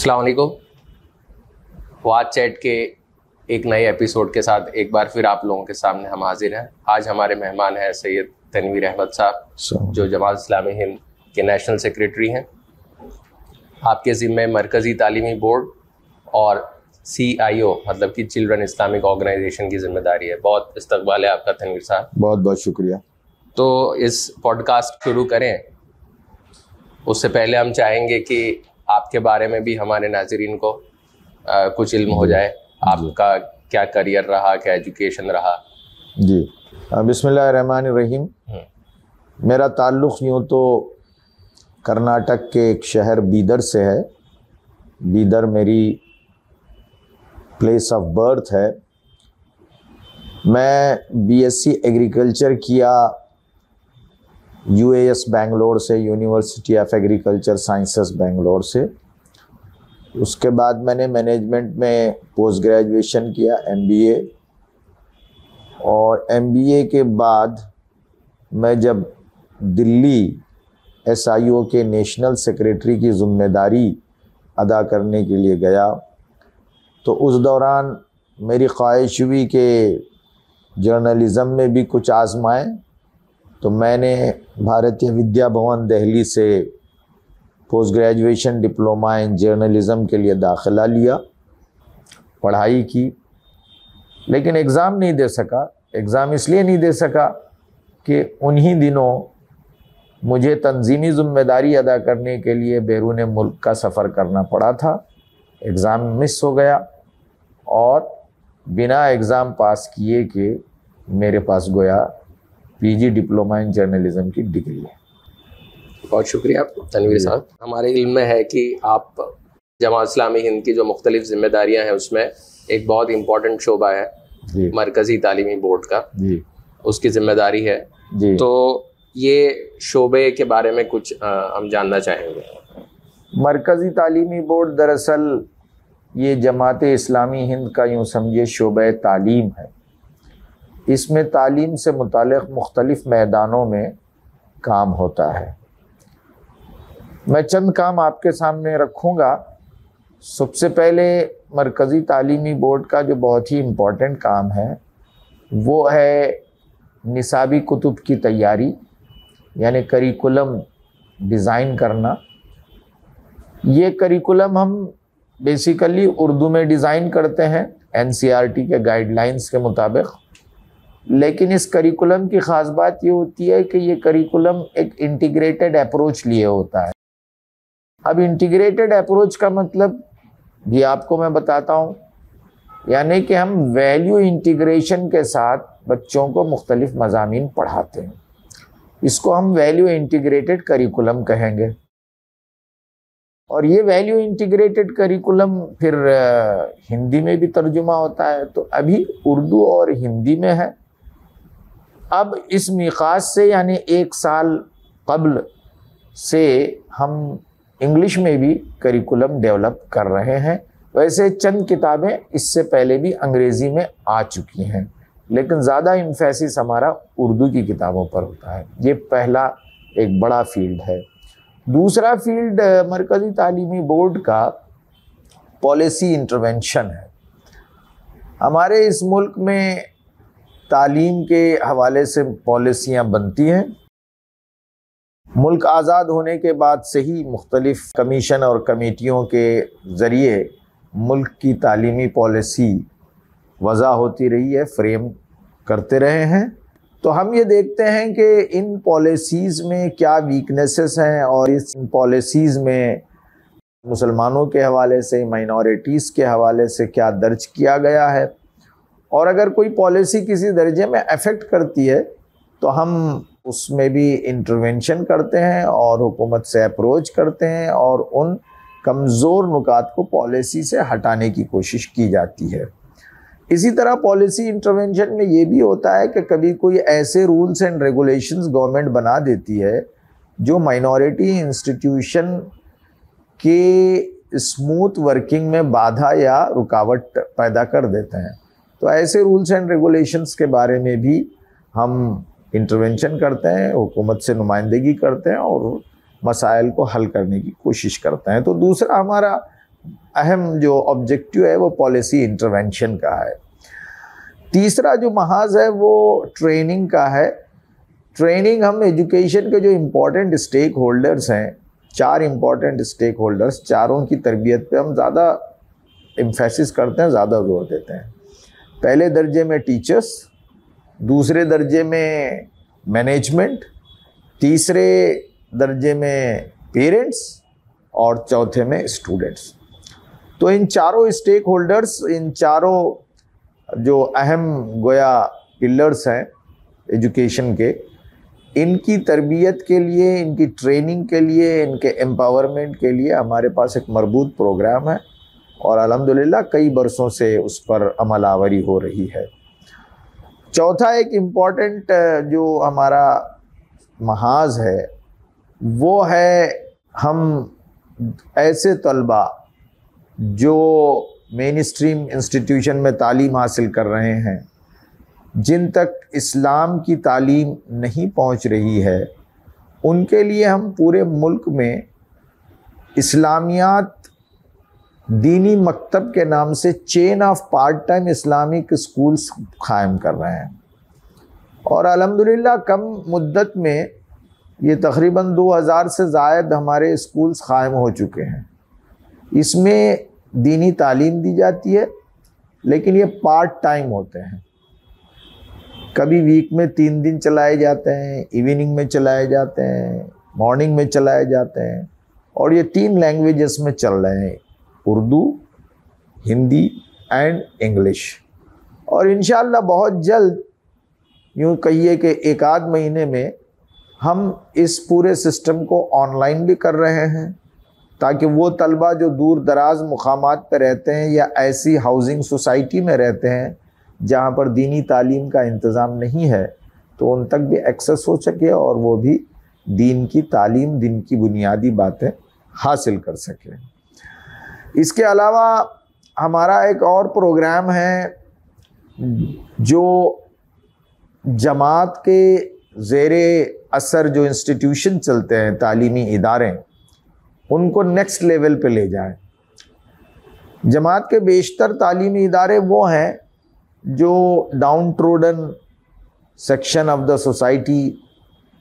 अस्सलाम वालेकुम। Watch chat के एक नए एपिसोड के साथ एक बार फिर आप लोगों के सामने हम हाजिर हैं। आज हमारे मेहमान हैं सैयद तनवीर अहमद साहब, जो जमात इस्लामी हिंद के नेशनल सेक्रेटरी हैं। आपके ज़िम्मे मरकज़ी तालीमी बोर्ड और CIO मतलब कि चिल्ड्रन इस्लामिक ऑर्गेनाइजेशन की जिम्मेदारी है। बहुत इस्तकबाल है आपका तनवीर साहब। बहुत बहुत शुक्रिया। तो इस पॉडकास्ट शुरू करें उससे पहले हम चाहेंगे कि आपके बारे में भी हमारे नाज़रीन को कुछ इल्म हो जाए। आपका क्या करियर रहा, क्या एजुकेशन रहा? जी, बिस्मिल्लाहिर्रहमानिर्रहीम। मेरा ताल्लुक़ यूँ तो कर्नाटक के एक शहर बीदर से है। बीदर मेरी प्लेस ऑफ बर्थ है। मैं BSc एग्रीकल्चर किया UAS बेंगलोर से, university of agriculture sciences Bangalore से। उसके बाद मैंने मैनेजमेंट में पोस्ट ग्रेजुएशन किया MBA, और MBA के बाद मैं जब दिल्ली SIO के नेशनल सेक्रेटरी की ज़िम्मेदारी अदा करने के लिए गया तो उस दौरान मेरी ख्वाहिश हुई कि जर्नलिज़म में भी कुछ आज़माएं। तो मैंने भारतीय विद्या भवन दिल्ली से post graduation diploma in journalism के लिए दाखिला लिया, पढ़ाई की, लेकिन एग्ज़ाम नहीं दे सका। एग्ज़ाम इसलिए नहीं दे सका कि उन्हीं दिनों मुझे तंजीमी ज़िम्मेदारी अदा करने के लिए बैरून मुल्क का सफ़र करना पड़ा था। एग्ज़ाम मिस हो गया और बिना एग्ज़ाम पास किए के मेरे पास गोया PG डिप्लोमा इन जर्नलिज़म की डिग्री है। बहुत शुक्रिया तनवीर साहब। हमारे इल्म में है कि आप जमात इस्लामी हिंद की जो मुख्तलिफ जिम्मेदारियां हैं उसमें एक बहुत इम्पोर्टेंट शोबा है मरकज़ी तालीमी बोर्ड का, उसकी जिम्मेदारी है। तो ये शोबे के बारे में कुछ हम जानना चाहेंगे। मरकज़ी तालीमी बोर्ड दरअसल ये जमात इस्लामी हिंद का यूँ समझिए शोबे तालीम है। इसमें तालीम से मुताल्लिक़ मुख्तलिफ मैदानों में काम होता है। मैं चंद काम आपके सामने रखूँगा। सबसे पहले मरकज़ी तालीमी बोर्ड का जो बहुत ही इम्पोर्टेंट काम है वो है निसाबी कुतुब की तैयारी, यानी करिकुलम डिज़ाइन करना। ये करिकुलम हम बेसिकली उर्दू में डिज़ाइन करते हैं NCERT के गाइडलाइंस के मुताबिक, लेकिन इस करिकुलम की ख़ास बात ये होती है कि ये करिकुलम एक इंटीग्रेटेड अप्रोच लिए होता है। अब इंटीग्रेटेड अप्रोच का मतलब भी आपको मैं बताता हूँ, यानी कि हम वैल्यू इंटीग्रेशन के साथ बच्चों को मुख्तलिफ मज़ामीन पढ़ाते हैं। इसको हम वैल्यू इंटीग्रेटेड करिकुलम कहेंगे। और ये वैल्यू इंटीग्रेटेड करिकुलम फिर हिंदी में भी तर्जुमा होता है। तो अभी उर्दू और हिंदी में है। अब इस मिक़ास से यानी 1 साल कबल से हम इंग्लिश में भी करिकुलम डेवलप कर रहे हैं। वैसे चंद किताबें इससे पहले भी अंग्रेज़ी में आ चुकी हैं, लेकिन ज़्यादा इम्फेसिस हमारा उर्दू की किताबों पर होता है। ये पहला एक बड़ा फील्ड है। दूसरा फील्ड मरकज़ी तालीमी बोर्ड का पॉलिसी इंटरवेंशन है। हमारे इस मुल्क में तालीम के हवाले से पॉलिसियाँ बनती हैं। मुल्क आज़ाद होने के बाद से ही मुख्तलिफ कमीशन और कमेटियों के ज़रिए मुल्क की तालीमी पॉलिसी वज़ा होती रही है, फ्रेम करते रहे हैं। तो हम ये देखते हैं कि इन पॉलिसीज़ में क्या वीकनेसेस हैं और इस पॉलिसीज़ में मुसलमानों के हवाले से, माइनॉरिटीज़ के हवाले से क्या दर्ज किया गया है। और अगर कोई पॉलिसी किसी दर्जे में अफेक्ट करती है तो हम उसमें भी इंटरवेंशन करते हैं और हुकूमत से अप्रोच करते हैं और उन कमज़ोर नुकात को पॉलिसी से हटाने की कोशिश की जाती है। इसी तरह पॉलिसी इंटरवेंशन में ये भी होता है कि कभी कोई ऐसे रूल्स एंड रेगुलेशंस गवर्नमेंट बना देती है जो माइनॉरिटी इंस्टीट्यूशन के स्मूथ वर्किंग में बाधा या रुकावट पैदा कर देते हैं। तो ऐसे रूल्स एंड रेगुलेशंस के बारे में भी हम इंटरवेंशन करते हैं, हुकूमत से नुमाइंदगी करते हैं और मसाइल को हल करने की कोशिश करते हैं। तो दूसरा हमारा अहम जो ऑब्जेक्टिव है वो पॉलिसी इंटरवेंशन का है। तीसरा जो महाज है वो ट्रेनिंग का है। ट्रेनिंग हम एजुकेशन के जो इम्पोर्टेंट स्टेक होल्डर्स हैं, 4 इम्पोर्टेंट स्टेक होल्डर्स, चारों की तरबियत पे हम ज़्यादा एम्फेसिस करते हैं, ज़्यादा जोर देते हैं। पहले दर्जे में टीचर्स, दूसरे दर्जे में मैनेजमेंट, तीसरे दर्जे में पेरेंट्स और चौथे में स्टूडेंट्स। तो इन चारों स्टेक होल्डर्स, इन चारों जो अहम गोया पिलर्स हैं एजुकेशन के, इनकी तरबियत के लिए, इनकी ट्रेनिंग के लिए, इनके एम्पावरमेंट के लिए हमारे पास एक मरबूत प्रोग्राम है और अल्हम्दुलिल्लाह कई बरसों से उस पर अमल आवरी हो रही है। चौथा एक इम्पॉर्टेंट जो हमारा महाज है वो है हम ऐसे तलबा जो मेन स्ट्रीम इंस्टीट्यूशन में तालीम हासिल कर रहे हैं, जिन तक इस्लाम की तालीम नहीं पहुंच रही है, उनके लिए हम पूरे मुल्क में इस्लामियात दीनी मकतब के नाम से chain of part time Islamic schools कायम कर रहे हैं। और अल्हम्दुलिल्लाह कम मुद्दत में ये तकरीबन 2000 से ज़ायद हमारे स्कूल्स कायम हो चुके हैं। इसमें दीनी तालीम दी जाती है, लेकिन ये पार्ट टाइम होते हैं। कभी वीक में 3 दिन चलाए जाते हैं, इवनिंग में चलाए जाते हैं, मॉर्निंग में चलाए जाते हैं, और ये 3 लैंग्वेजेस में चल रहे हैं, उर्दू, हिंदी एंड इंग्लिश। और इंशाअल्लाह बहुत जल्द, यूँ कहिए कि 1 आध महीने में हम इस पूरे सिस्टम को ऑनलाइन भी कर रहे हैं, ताकि वो तलबा जो दूर दराज मुकामात पर रहते हैं या ऐसी हाउसिंग सोसाइटी में रहते हैं जहाँ पर दीनी तालीम का इंतज़ाम नहीं है, तो उन तक भी एक्सेस हो सके और वो भी दीन की तालीम, दिन की बुनियादी बातें हासिल कर सकें। इसके अलावा हमारा एक और प्रोग्राम है जो जमात के ज़ेरे असर जो इंस्टीट्यूशन चलते हैं, तालीमी इदारे, उनको नेक्स्ट लेवल पे ले जाएं। जमात के बेशतर तालीमी इदारे वो हैं जो down trodden section of the society,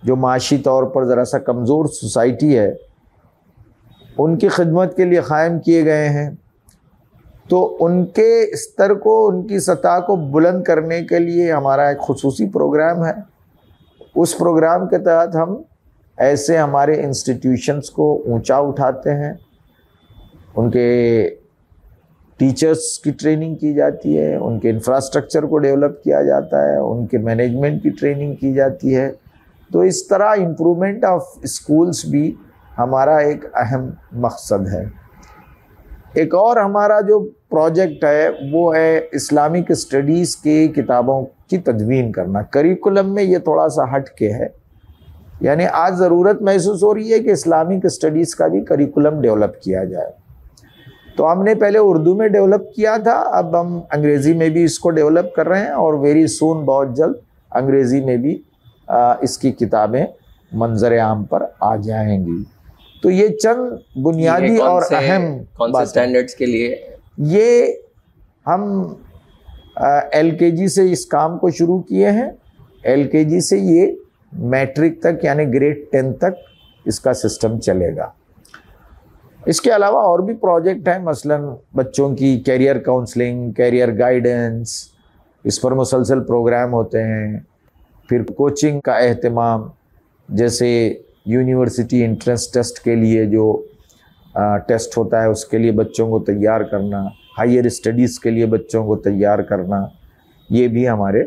जो माशी तौर पर ज़रा सा कमज़ोर सोसाइटी है, उनकी खिदमत के लिए क़ायम किए गए हैं। तो उनके स्तर को, उनकी सतह को बुलंद करने के लिए हमारा एक खुसूसी प्रोग्राम है। उस प्रोग्राम के तहत हम ऐसे हमारे इंस्टीट्यूशंस को ऊंचा उठाते हैं, उनके टीचर्स की ट्रेनिंग की जाती है, उनके इंफ्रास्ट्रक्चर को डेवलप किया जाता है, उनके मैनेजमेंट की ट्रेनिंग की जाती है। तो इस तरह इम्प्रूवमेंट ऑफ स्कूल्स भी हमारा एक अहम मकसद है। एक और हमारा जो प्रोजेक्ट है वो है इस्लामिक स्टडीज़ के किताबों की तदवीन करना। करिकुलम में ये थोड़ा सा हट के है, यानी आज ज़रूरत महसूस हो रही है कि इस्लामिक स्टडीज़ का भी करिकुलम डेवलप किया जाए। तो हमने पहले उर्दू में डेवलप किया था, अब हम अंग्रेज़ी में भी इसको डेवलप कर रहे हैं और वेरी सून, बहुत जल्द अंग्रेज़ी में भी इसकी किताबें मंजर आम पर आ जाएंगी। तो ये चंद बुनियादी और अहम कौन से स्टैंडर्ड्स के लिए ये हम LKG से इस काम को शुरू किए हैं। LKG से ये मैट्रिक तक यानी ग्रेड 10 तक इसका सिस्टम चलेगा। इसके अलावा और भी प्रोजेक्ट हैं, मसलन बच्चों की कैरियर काउंसलिंग, कैरियर गाइडेंस, इस पर मुसलसल प्रोग्राम होते हैं। फिर कोचिंग का एहतमाम, जैसे यूनिवर्सिटी एंट्रेंस टेस्ट के लिए जो टेस्ट होता है उसके लिए बच्चों को तैयार करना, हायर स्टडीज़ के लिए बच्चों को तैयार करना, ये भी हमारे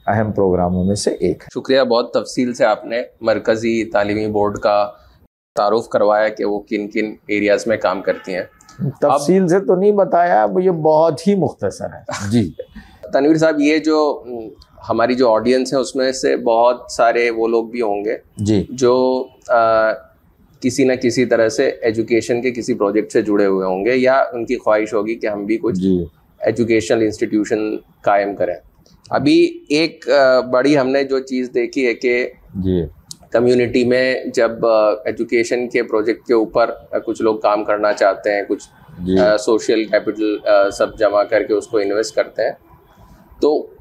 अहम प्रोग्रामों में से एक है। शुक्रिया, बहुत तफसील से आपने मरकज़ी तालीमी बोर्ड का तारुफ करवाया कि वो किन किन एरियाज़ में काम करती हैं। तफसील से तो नहीं बताया, ये बहुत ही मुख्तसर है। जी तनवीर साहब, ये जो हमारी जो ऑडियंस है उसमें से बहुत सारे वो लोग भी होंगे जी जो किसी न किसी तरह से एजुकेशन के किसी प्रोजेक्ट से जुड़े हुए होंगे, या उनकी ख्वाहिश होगी कि हम भी कुछ एजुकेशनल इंस्टीट्यूशन कायम करें। अभी एक बड़ी हमने जो चीज़ देखी है कि कम्युनिटी में जब एजुकेशन के प्रोजेक्ट के ऊपर कुछ लोग काम करना चाहते हैं, कुछ सोशल कैपिटल सब जमा करके उसको इन्वेस्ट करते हैं। तो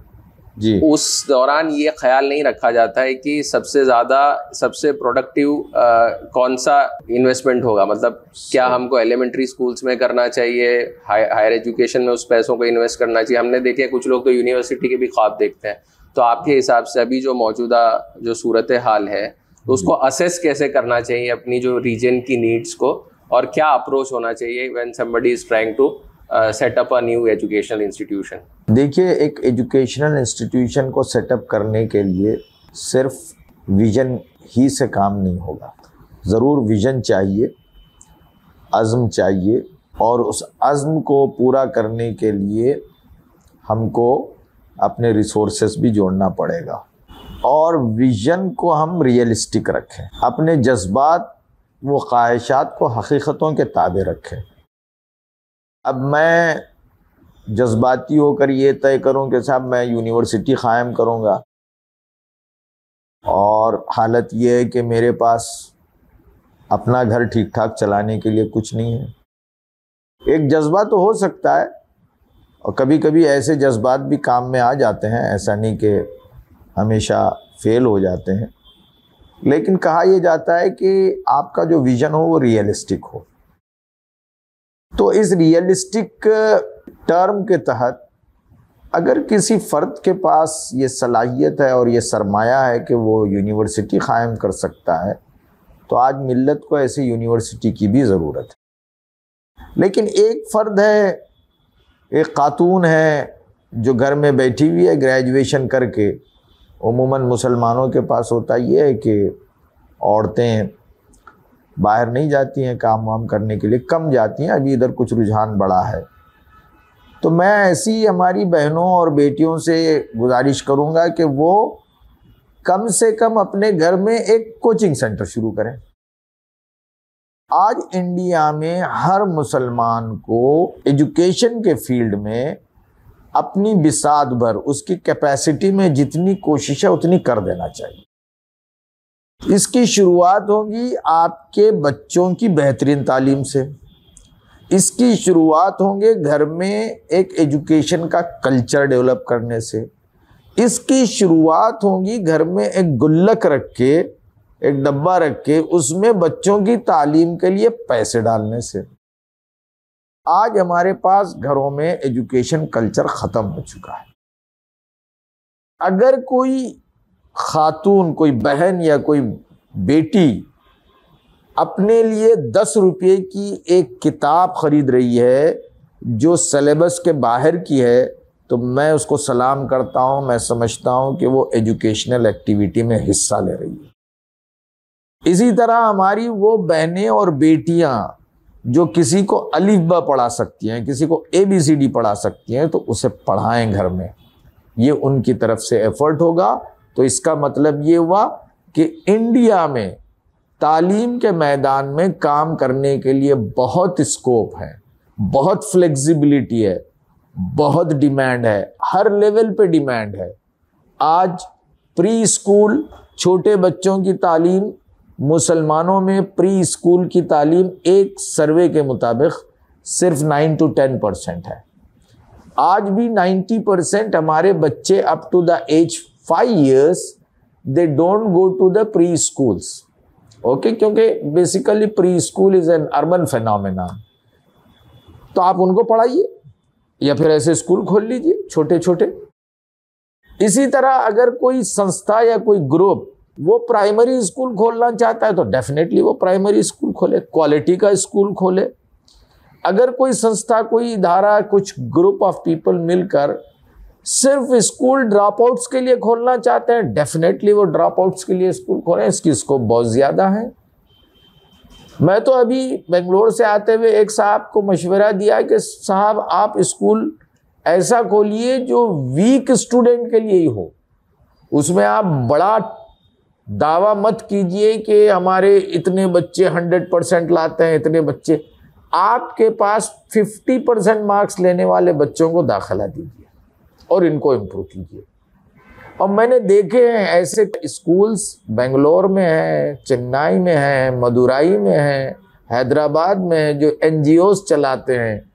जी उस दौरान ये ख्याल नहीं रखा जाता है कि सबसे प्रोडक्टिव कौन सा इन्वेस्टमेंट होगा, मतलब क्या हमको एलिमेंट्री स्कूल्स में करना चाहिए, हायर एजुकेशन में उस पैसों को इन्वेस्ट करना चाहिए। हमने देखे कुछ लोग तो यूनिवर्सिटी के भी ख्वाब देखते हैं। तो आपके हिसाब से अभी जो मौजूदा जो सूरत हाल है, तो उसको असेस कैसे करना चाहिए अपनी जो रीजन की नीड्स को, और क्या अप्रोच होना चाहिए when somebody is trying to set up a new educational institution? देखिए, एक एजुकेशनल इंस्टीट्यूशन को सेटअप करने के लिए सिर्फ विजन ही से काम नहीं होगा। ज़रूर विजन चाहिए, अज़्म चाहिए, और उस अज़्म को पूरा करने के लिए हमको अपने रिसोर्सेस भी जोड़ना पड़ेगा, और विजन को हम रियलिस्टिक रखें, अपने जज्बात वो ख्वाहिशात को हकीकतों के ताबे रखें। अब मैं जज्बाती होकर ये तय करूं कि साहब मैं यूनिवर्सिटी क़ायम करूंगा, और हालत ये है कि मेरे पास अपना घर ठीक ठाक चलाने के लिए कुछ नहीं है। एक जज्बा तो हो सकता है, और कभी कभी ऐसे जज्बात भी काम में आ जाते हैं, ऐसा नहीं कि हमेशा फेल हो जाते हैं। लेकिन कहा यह जाता है कि आपका जो विज़न हो वो रियलिस्टिक हो। तो इस रियलिस्टिक टर्म के तहत अगर किसी फ़र्द के पास ये सलाहियत है और ये सरमाया है कि वो यूनिवर्सिटी क़ायम कर सकता है, तो आज मिल्लत को ऐसी यूनिवर्सिटी की भी ज़रूरत है। लेकिन एक फ़र्द है, एक खातून है जो घर में बैठी हुई है ग्रेजुएशन करके। उमूमन मुसलमानों के पास होता ये है कि औरतें बाहर नहीं जाती हैं काम वाम करने के लिए, कम जाती हैं, अभी इधर कुछ रुझान बढ़ा है। तो मैं ऐसी हमारी बहनों और बेटियों से गुजारिश करूंगा कि वो कम से कम अपने घर में एक कोचिंग सेंटर शुरू करें। आज इंडिया में हर मुसलमान को एजुकेशन के फील्ड में अपनी बिसात भर, उसकी कैपेसिटी में जितनी कोशिश है उतनी कर देना चाहिए। इसकी शुरुआत होगी आपके बच्चों की बेहतरीन तालीम से। इसकी शुरुआत होंगे घर में एक एजुकेशन का कल्चर डेवलप करने से। इसकी शुरुआत होगी घर में एक गुल्लक रख के, एक डब्बा रख के उसमें बच्चों की तालीम के लिए पैसे डालने से। आज हमारे पास घरों में एजुकेशन कल्चर ख़त्म हो चुका है। अगर कोई खातून, कोई बहन या कोई बेटी अपने लिए 10 रुपये की एक किताब ख़रीद रही है जो सिलेबस के बाहर की है, तो मैं उसको सलाम करता हूँ। मैं समझता हूँ कि वो एजुकेशनल एक्टिविटी में हिस्सा ले रही है। इसी तरह हमारी वो बहनें और बेटियाँ जो किसी को अलिफ ब पढ़ा सकती हैं, किसी को ABCD पढ़ा सकती हैं, तो उसे पढ़ाएं घर में। ये उनकी तरफ से एफर्ट होगा। तो इसका मतलब ये हुआ कि इंडिया में तालीम के मैदान में काम करने के लिए बहुत स्कोप है, बहुत फ्लेक्सिबिलिटी है, बहुत डिमांड है, हर लेवल पे डिमांड है। आज प्री स्कूल छोटे बच्चों की तालीम, मुसलमानों में प्री स्कूल की तालीम एक सर्वे के मुताबिक सिर्फ 9 to 10% है। आज भी 90% हमारे बच्चे up to the age 5 years they don't go to the pre schools. Okay, क्योंकि basically pre school is an urban phenomena. तो आप उनको पढ़ाइए या फिर ऐसे स्कूल खोल लीजिए छोटे छोटे। इसी तरह अगर कोई संस्था या कोई ग्रुप वो प्राइमरी स्कूल खोलना चाहता है तो डेफिनेटली वो प्राइमरी स्कूल खोले, क्वालिटी का स्कूल खोले। अगर कोई संस्था, कोई इदारा, कुछ ग्रुप ऑफ पीपल मिलकर सिर्फ स्कूल ड्रॉप आउट्स के लिए खोलना चाहते हैं, डेफिनेटली वो ड्रॉप आउट्स के लिए स्कूल खोलें। इसकी स्कोप बहुत ज़्यादा है। मैं तो अभी बेंगलोर से आते हुए एक साहब को मशवरा दिया कि साहब आप स्कूल ऐसा खोलिए जो वीक स्टूडेंट के लिए ही हो। उसमें आप बड़ा दावा मत कीजिए कि हमारे इतने बच्चे 100% लाते हैं, इतने बच्चे। आपके पास 50% मार्क्स लेने वाले बच्चों को दाखिला दीजिए और इनको इम्प्रूव कीजिए। और मैंने देखे हैं ऐसे स्कूल्स बेंगलोर में हैं, चेन्नई में हैं, मदुराई में हैं, हैदराबाद में जो NGOs चलाते हैं,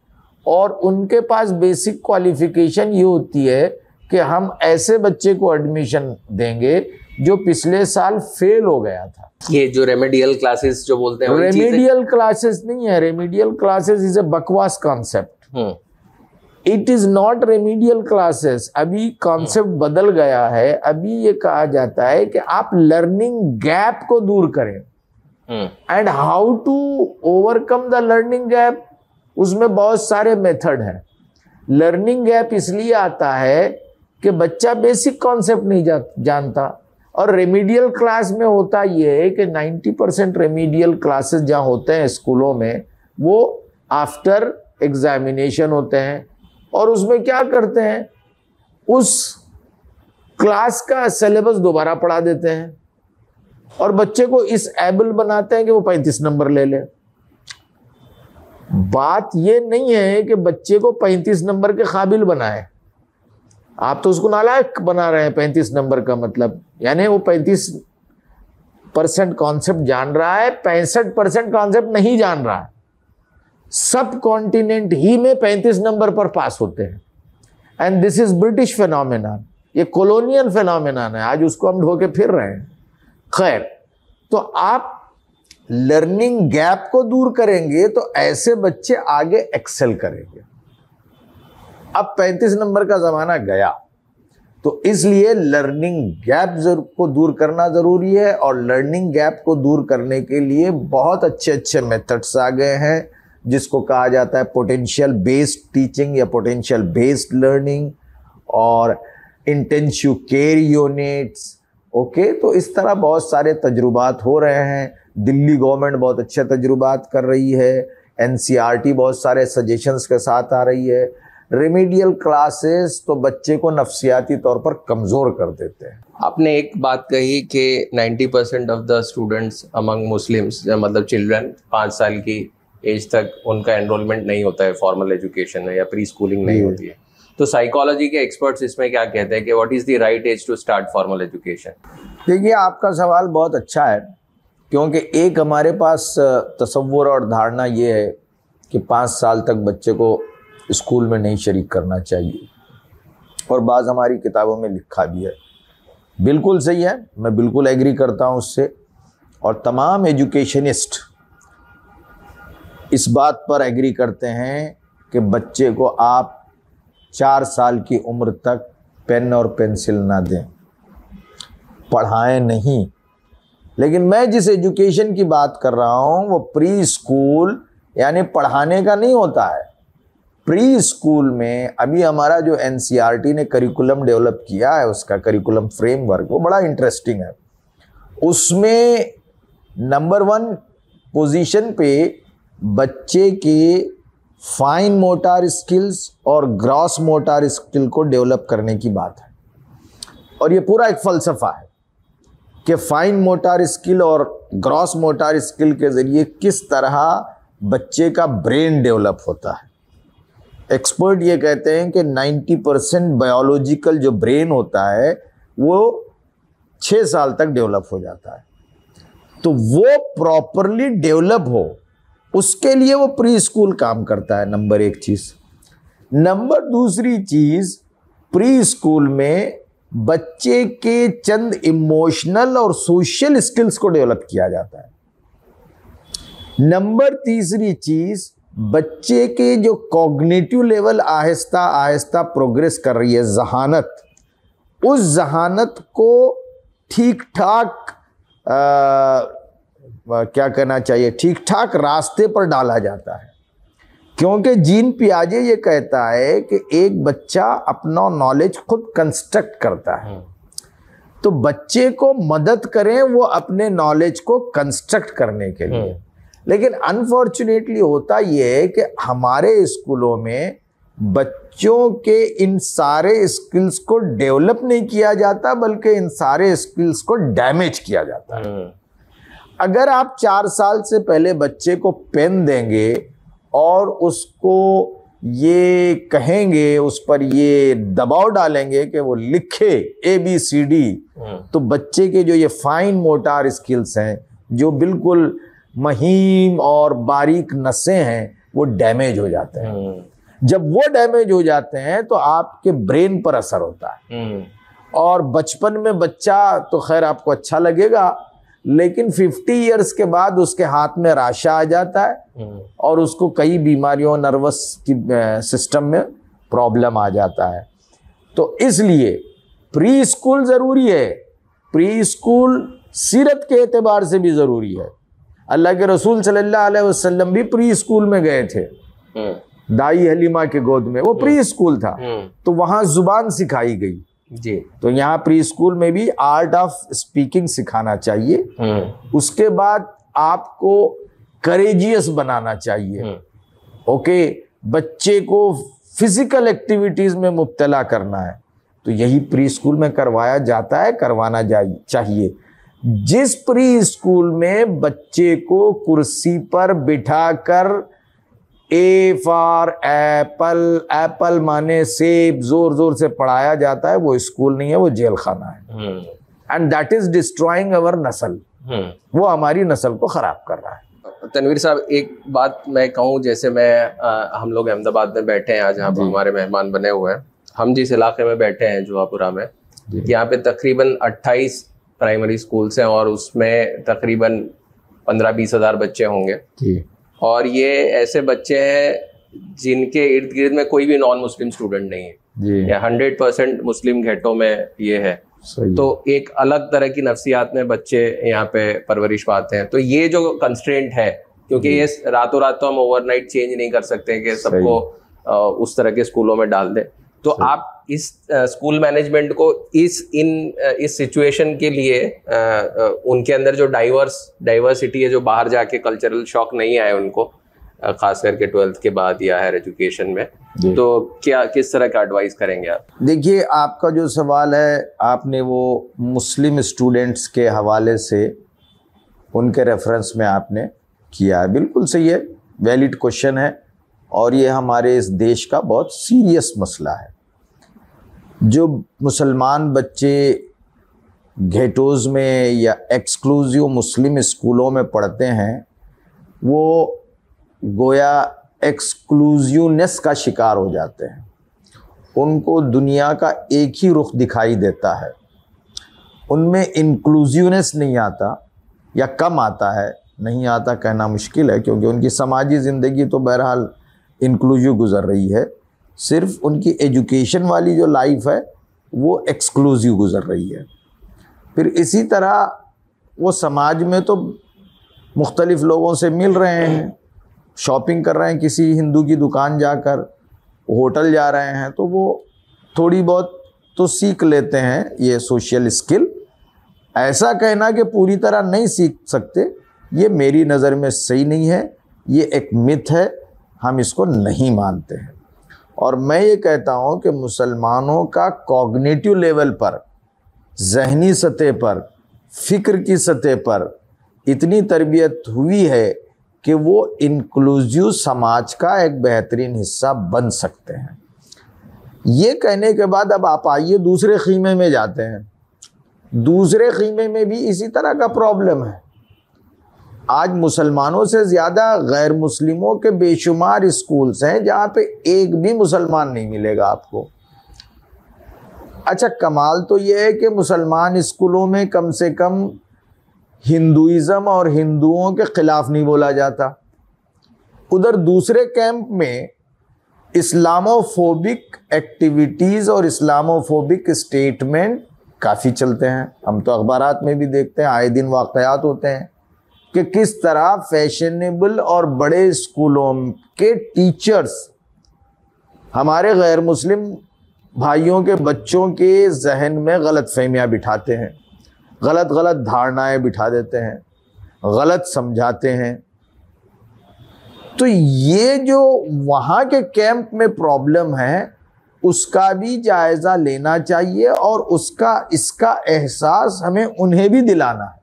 और उनके पास बेसिक क्वालिफिकेशन ये होती है कि हम ऐसे बच्चे को एडमिशन देंगे जो पिछले साल फेल हो गया था। ये जो रेमेडियल क्लासेस जो बोलते हैं, रेमेडियल क्लासेस नहीं है, रेमेडियल क्लासेस इज ए बकवास concept. It is not remedial classes. अभी कॉन्सेप्ट बदल गया है। अभी ये कहा जाता है कि आप लर्निंग गैप को दूर करें, and how to overcome the learning gap, उसमें बहुत सारे मेथड हैं। लर्निंग गैप इसलिए आता है कि बच्चा बेसिक कॉन्सेप्ट नहीं जानता, और रेमेडियल क्लास में होता ये है कि 90% रेमेडियल क्लासेस जहाँ होते हैं स्कूलों में, वो आफ्टर एग्जामिनेशन होते हैं, और उसमें क्या करते हैं, उस क्लास का सिलेबस दोबारा पढ़ा देते हैं और बच्चे को इस एबल बनाते हैं कि वो 35 नंबर ले ले। बात ये नहीं है कि बच्चे को 35 नंबर के काबिल बनाए, आप तो उसको नालायक बना रहे हैं। 35 नंबर का मतलब यानी वो 35% कॉन्सेप्ट जान रहा है, 65% कॉन्सेप्ट नहीं जान रहा है। सब कॉन्टिनेंट ही में 35 नंबर पर पास होते हैं, and this is British phenomenon. ये कॉलोनियल फेनोमेनन है, आज उसको हम ढो के फिर रहे हैं। खैर, तो आप लर्निंग गैप को दूर करेंगे तो ऐसे बच्चे आगे एक्सेल करेंगे। अब 35 नंबर का जमाना गया, तो इसलिए लर्निंग गैप को दूर करना जरूरी है, और लर्निंग गैप को दूर करने के लिए बहुत अच्छे अच्छे मेथड्स आ गए हैं, जिसको कहा जाता है पोटेंशियल बेस्ड टीचिंग या पोटेंशियल बेस्ड लर्निंग, और इंटेंसिव केयर यूनिट्स। ओके, तो इस तरह बहुत सारे तजुर्बात हो रहे हैं। दिल्ली गवर्नमेंट बहुत अच्छे तजुर्बात कर रही है, NCERT बहुत सारे सजेशंस के साथ आ रही है। रेमेडियल क्लासेस तो बच्चे को नफ्सियाती तौर पर कमज़ोर कर देते हैं। आपने एक बात कही कि 90% of the students among Muslims, मतलब चिल्ड्रन 5 साल की एज तक उनका एनरोलमेंट नहीं होता है फॉर्मल एजुकेशन में, या प्री स्कूलिंग नहीं होती है। तो साइकोलॉजी के एक्सपर्ट्स इसमें क्या कहते हैं कि what is the right age to start formal education? देखिए, आपका सवाल बहुत अच्छा है, क्योंकि एक हमारे पास तसव्वुर और धारणा ये है कि 5 साल तक बच्चे को स्कूल में नहीं शरीक करना चाहिए, और बाज़ हमारी किताबों में लिखा भी है। बिल्कुल सही है, मैं बिल्कुल एग्री करता हूँ उससे, और तमाम एजुकेशनिस्ट इस बात पर एग्री करते हैं कि बच्चे को आप 4 साल की उम्र तक पेन और पेंसिल ना दें, पढ़ाएं नहीं। लेकिन मैं जिस एजुकेशन की बात कर रहा हूँ वो प्री स्कूल यानी पढ़ाने का नहीं होता है। प्री स्कूल में अभी हमारा जो NCERT ने करिकुलम डेवलप किया है, उसका करिकुलम फ्रेमवर्क वो बड़ा इंटरेस्टिंग है। उसमें नंबर 1 पोजीशन पे बच्चे के फाइन मोटार स्किल्स और ग्रॉस मोटार स्किल को डेवलप करने की बात है, और ये पूरा एक फ़लसफ़ा है कि फाइन मोटार स्किल और ग्रॉस मोटार स्किल के ज़रिए किस तरह बच्चे का ब्रेन डेवलप होता है। एक्सपर्ट ये कहते हैं कि 90% बायोलॉजिकल जो ब्रेन होता है वो 6 साल तक डेवलप हो जाता है। तो वो प्रॉपरली डेवलप हो, उसके लिए वो प्री स्कूल काम करता है, नंबर 1 चीज़। नंबर 2 चीज़, प्री स्कूल में बच्चे के चंद इमोशनल और सोशल स्किल्स को डेवलप किया जाता है। नंबर 3 चीज़, बच्चे के जो cognitive level Aahista Aahista progress कर रही है, जहानत, उस जहानत को ठीक ठाक क्या कहना चाहिए, ठीक ठाक रास्ते पर डाला जाता है। क्योंकि जीन पियाजे ये कहता है कि एक बच्चा अपना नॉलेज खुद कंस्ट्रक्ट करता है, तो बच्चे को मदद करें वो अपने नॉलेज को कंस्ट्रक्ट करने के लिए। लेकिन अनफॉर्चुनेटली होता ये है कि हमारे स्कूलों में बच्चों के इन सारे स्किल्स को डेवलप नहीं किया जाता, बल्कि इन सारे स्किल्स को डैमेज किया जाता है। अगर आप 4 साल से पहले बच्चे को पेन देंगे और उसको ये कहेंगे, उस पर ये दबाव डालेंगे कि वो लिखे ABCD, तो बच्चे के जो ये फाइन मोटार स्किल्स हैं, जो बिल्कुल महीन और बारीक नसें हैं वो डैमेज हो जाते हैं। जब वो डैमेज हो जाते हैं तो आपके ब्रेन पर असर होता है। और बचपन में बच्चा तो खैर आपको अच्छा लगेगा, लेकिन 50 इयर्स के बाद उसके हाथ में राशा आ जाता है और उसको कई बीमारियों, नर्वस की सिस्टम में प्रॉब्लम आ जाता है। तो इसलिए प्री स्कूल ज़रूरी है। प्री स्कूल सीरत के एतबार से भी ज़रूरी है। अल्लाह के रसूल सल्लल्लाहु अलैहि वसल्लम भी प्री स्कूल में गए थे, दाई हलीमा के गोद में, वो प्री स्कूल था, तो वहाँ जुबान सिखाई गई जी। तो यहाँ प्री स्कूल में भी आर्ट ऑफ स्पीकिंग सिखाना चाहिए। उसके बाद आपको करेजियस बनाना चाहिए। ओके, बच्चे को फिजिकल एक्टिविटीज में मुब्तला करना है, तो यही प्री स्कूल में करवाया जाता है, करवाना चाहिए। जिस प्री स्कूल में बच्चे को कुर्सी पर बिठाकर ए फॉर एप्पल, एप्पल माने सेब, जोर जोर से पढ़ाया जाता है, वो स्कूल नहीं है, वो जेल खाना है। एंड दैट इज डिस्ट्रॉइंग अवर नस्ल। वो हमारी नस्ल को खराब कर रहा है। तनवीर साहब, एक बात मैं कहूँ, जैसे हम लोग अहमदाबाद में बैठे हैं आज, यहाँ पर हमारे मेहमान बने हुए हैं। हम जिस इलाके में बैठे हैं जुहापुरा में, यहाँ पे तकरीबन 28 प्राइमरी स्कूल्स हैं और उसमें तकरीबन 15-20 हज़ार बच्चे होंगे। और ये ऐसे बच्चे हैं जिनके इर्द गिर्द में कोई भी नॉन मुस्लिम स्टूडेंट नहीं है, या 100% मुस्लिम घेटों में ये है। तो एक अलग तरह की नफ्सियात में बच्चे यहाँ पे परवरिश पाते हैं। तो ये जो कंस्ट्रेंट है, क्योंकि ये रातों रात तो हम ओवरनाइट चेंज नहीं कर सकते कि सबको उस तरह के स्कूलों में डाल दें। तो आप इस स्कूल मैनेजमेंट को इस सिचुएशन के लिए उनके अंदर जो डाइवर्सिटी है, जो बाहर जाके कल्चरल शॉक नहीं आए उनको, खास करके 12th के बाद या हायर एजुकेशन में, तो किस तरह का एडवाइस करेंगे आप? देखिए, आपका जो सवाल है, आपने वो मुस्लिम स्टूडेंट्स के हवाले से उनके रेफरेंस में आपने किया है, बिल्कुल सही है, वैलिड क्वेश्चन है, और ये हमारे इस देश का बहुत सीरियस मसला है। जो मुसलमान बच्चे घेटोज़ में या एक्सक्लूसिव मुस्लिम स्कूलों में पढ़ते हैं, वो गोया एक्सक्लूसिवनेस का शिकार हो जाते हैं। उनको दुनिया का एक ही रुख दिखाई देता है, उनमें इंक्लूसिवनेस नहीं आता, या कम आता है, नहीं आता कहना मुश्किल है, क्योंकि उनकी समाजी ज़िंदगी तो बहरहाल इंक्लूसिव गुज़र रही है। सिर्फ उनकी एजुकेशन वाली जो लाइफ है वो एक्सक्लूसिव गुज़र रही है। फिर इसी तरह वो समाज में तो मुख्तलिफ़ लोगों से मिल रहे हैं, शॉपिंग कर रहे हैं किसी हिंदू की दुकान जाकर, होटल जा रहे हैं, तो वो थोड़ी बहुत तो सीख लेते हैं ये सोशल स्किल। ऐसा कहना कि पूरी तरह नहीं सीख सकते, ये मेरी नज़र में सही नहीं है, ये एक मिथ है, हम इसको नहीं मानते हैं। और मैं ये कहता हूँ कि मुसलमानों का कॉग्निटिव लेवल पर, जहनी सतह पर, फ़िक्र की सतह पर इतनी तरबियत हुई है कि वो इंक्लूसिव समाज का एक बेहतरीन हिस्सा बन सकते हैं। ये कहने के बाद अब आप आइए दूसरे खीमे में जाते हैं। दूसरे खीमे में भी इसी तरह का प्रॉब्लम है। आज मुसलमानों से ज़्यादा गैर मुस्लिमों के बेशुमार स्कूल्स हैं जहाँ पे एक भी मुसलमान नहीं मिलेगा आपको। अच्छा, कमाल तो ये है कि मुसलमान स्कूलों में कम से कम हिंदुइज़्म और हिंदुओं के ख़िलाफ़ नहीं बोला जाता। उधर दूसरे कैंप में इस्लामोफोबिक एक्टिविटीज़ और इस्लामोफोबिक स्टेटमेंट काफ़ी चलते हैं। हम तो अखबारात में भी देखते हैं, आए दिन वाक़यात होते हैं कि किस तरह फैशनेबल और बड़े स्कूलों के टीचर्स हमारे गैर मुस्लिम भाइयों के बच्चों के जहन में गलत फहमियाँ बिठाते हैं, गलत गलत धारणाएं बिठा देते हैं, गलत समझाते हैं। तो ये जो वहाँ के कैंप में प्रॉब्लम है, उसका भी जायज़ा लेना चाहिए और इसका एहसास हमें उन्हें भी दिलाना है।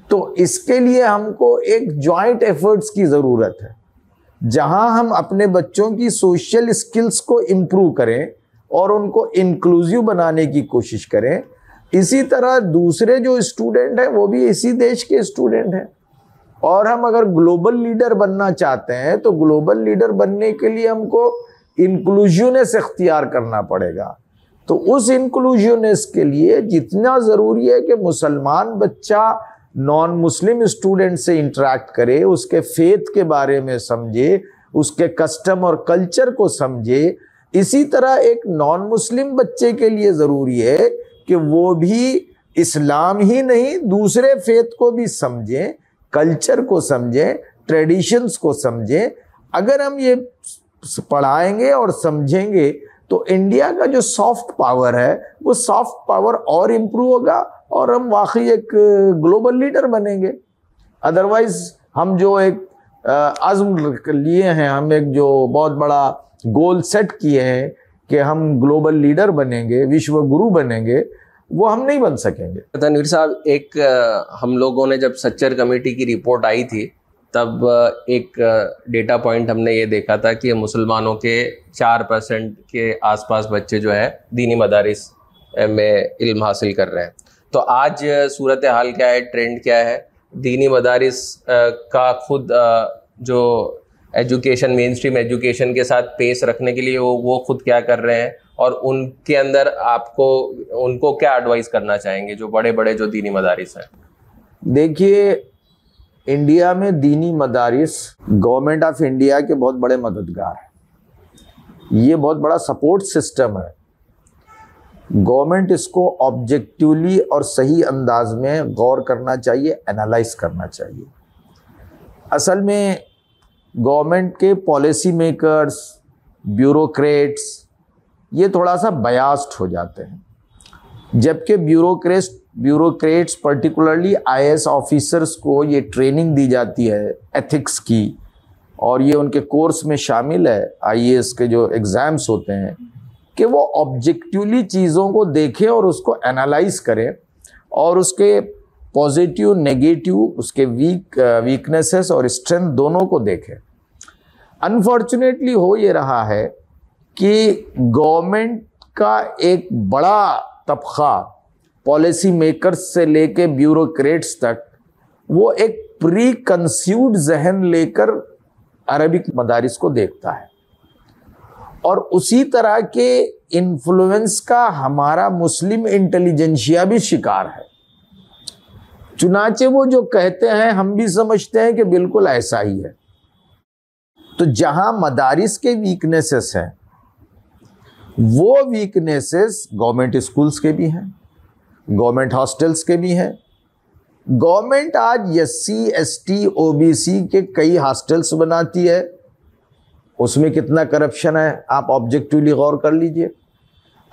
तो इसके लिए हमको एक जॉइंट एफर्ट्स की ज़रूरत है, जहां हम अपने बच्चों की सोशल स्किल्स को इम्प्रूव करें और उनको इंक्लूसिव बनाने की कोशिश करें। इसी तरह दूसरे जो स्टूडेंट हैं वो भी इसी देश के स्टूडेंट हैं, और हम अगर ग्लोबल लीडर बनना चाहते हैं तो ग्लोबल लीडर बनने के लिए हमको इंक्लूसिवनेस इख्तियार करना पड़ेगा। तो उस इंक्लूसिवनेस के लिए जितना ज़रूरी है कि मुसलमान बच्चा नॉन मुस्लिम स्टूडेंट से इंटरेक्ट करे, उसके फेथ के बारे में समझे, उसके कस्टम और कल्चर को समझे, इसी तरह एक नॉन मुस्लिम बच्चे के लिए ज़रूरी है कि वो भी इस्लाम ही नहीं दूसरे फेथ को भी समझें, कल्चर को समझें, ट्रेडिशंस को समझें। अगर हम ये पढ़ाएंगे और समझेंगे तो इंडिया का जो सॉफ्ट पावर है वो सॉफ्ट पावर और इम्प्रूव होगा और हम वाकई एक ग्लोबल लीडर बनेंगे। अदरवाइज हम जो एक आज़म लिए हैं, हम एक जो बहुत बड़ा गोल सेट किए हैं कि हम ग्लोबल लीडर बनेंगे, विश्व गुरु बनेंगे, वो हम नहीं बन सकेंगे। तनवीर साहब, एक हम लोगों ने जब सच्चर कमेटी की रिपोर्ट आई थी तब एक डेटा पॉइंट हमने ये देखा था कि मुसलमानों के 4% के आसपास बच्चे जो है दीनी मदारिस में इल्म हासिल कर रहे हैं। तो आज सूरत हाल क्या है, ट्रेंड क्या है? दीनी मदारिस का खुद जो एजुकेशन, मेन स्ट्रीम एजुकेशन के साथ पेश रखने के लिए वो खुद क्या कर रहे हैं और उनके अंदर उनको क्या एडवाइस करना चाहेंगे जो बड़े बड़े जो दीनी मदारिस हैं? देखिए, इंडिया में दीनी मदारिस गवर्नमेंट ऑफ इंडिया के बहुत बड़े मददगार हैं। ये बहुत बड़ा सपोर्ट सिस्टम है। गवर्नमेंट इसको ऑब्जेक्टिवली और सही अंदाज में गौर करना चाहिए, एनालाइज करना चाहिए। असल में गवर्नमेंट के पॉलिसी मेकर्स, ब्यूरोक्रेट्स ये थोड़ा सा बयास्ड हो जाते हैं, जबकि ब्यूरोक्रेट्स पर्टिकुलरली आईएएस ऑफिसर्स को ये ट्रेनिंग दी जाती है एथिक्स की, और ये उनके कोर्स में शामिल है आईएएस के जो एग्ज़ाम्स होते हैं, कि वो ऑब्जेक्टिवली चीज़ों को देखें और उसको एनालाइज करें और उसके पॉजिटिव, नेगेटिव, उसके वीकनेसेस और स्ट्रेंथ दोनों को देखें। अनफॉर्चुनेटली हो ये रहा है कि गवर्नमेंट का एक बड़ा तबका पॉलिसी मेकर्स से लेके ब्यूरोक्रेट्स तक वो एक प्री कंसीव्ड जहन लेकर अरबिक मदारिस को देखता है, और उसी तरह के इन्फ्लुएंस का हमारा मुस्लिम इंटेलिजेंशिया भी शिकार है। चुनाचे वो जो कहते हैं हम भी समझते हैं कि बिल्कुल ऐसा ही है। तो जहां मदारिस के वीकनेसेस हैं वो वीकनेसेस गवर्नमेंट स्कूल्स के भी हैं, गवर्नमेंट हॉस्टल्स के भी हैं। गवर्नमेंट आज एससी, एसटी, ओबीसी के कई हॉस्टल्स बनाती है, उसमें कितना करप्शन है आप ऑब्जेक्टिवली गौर कर लीजिए।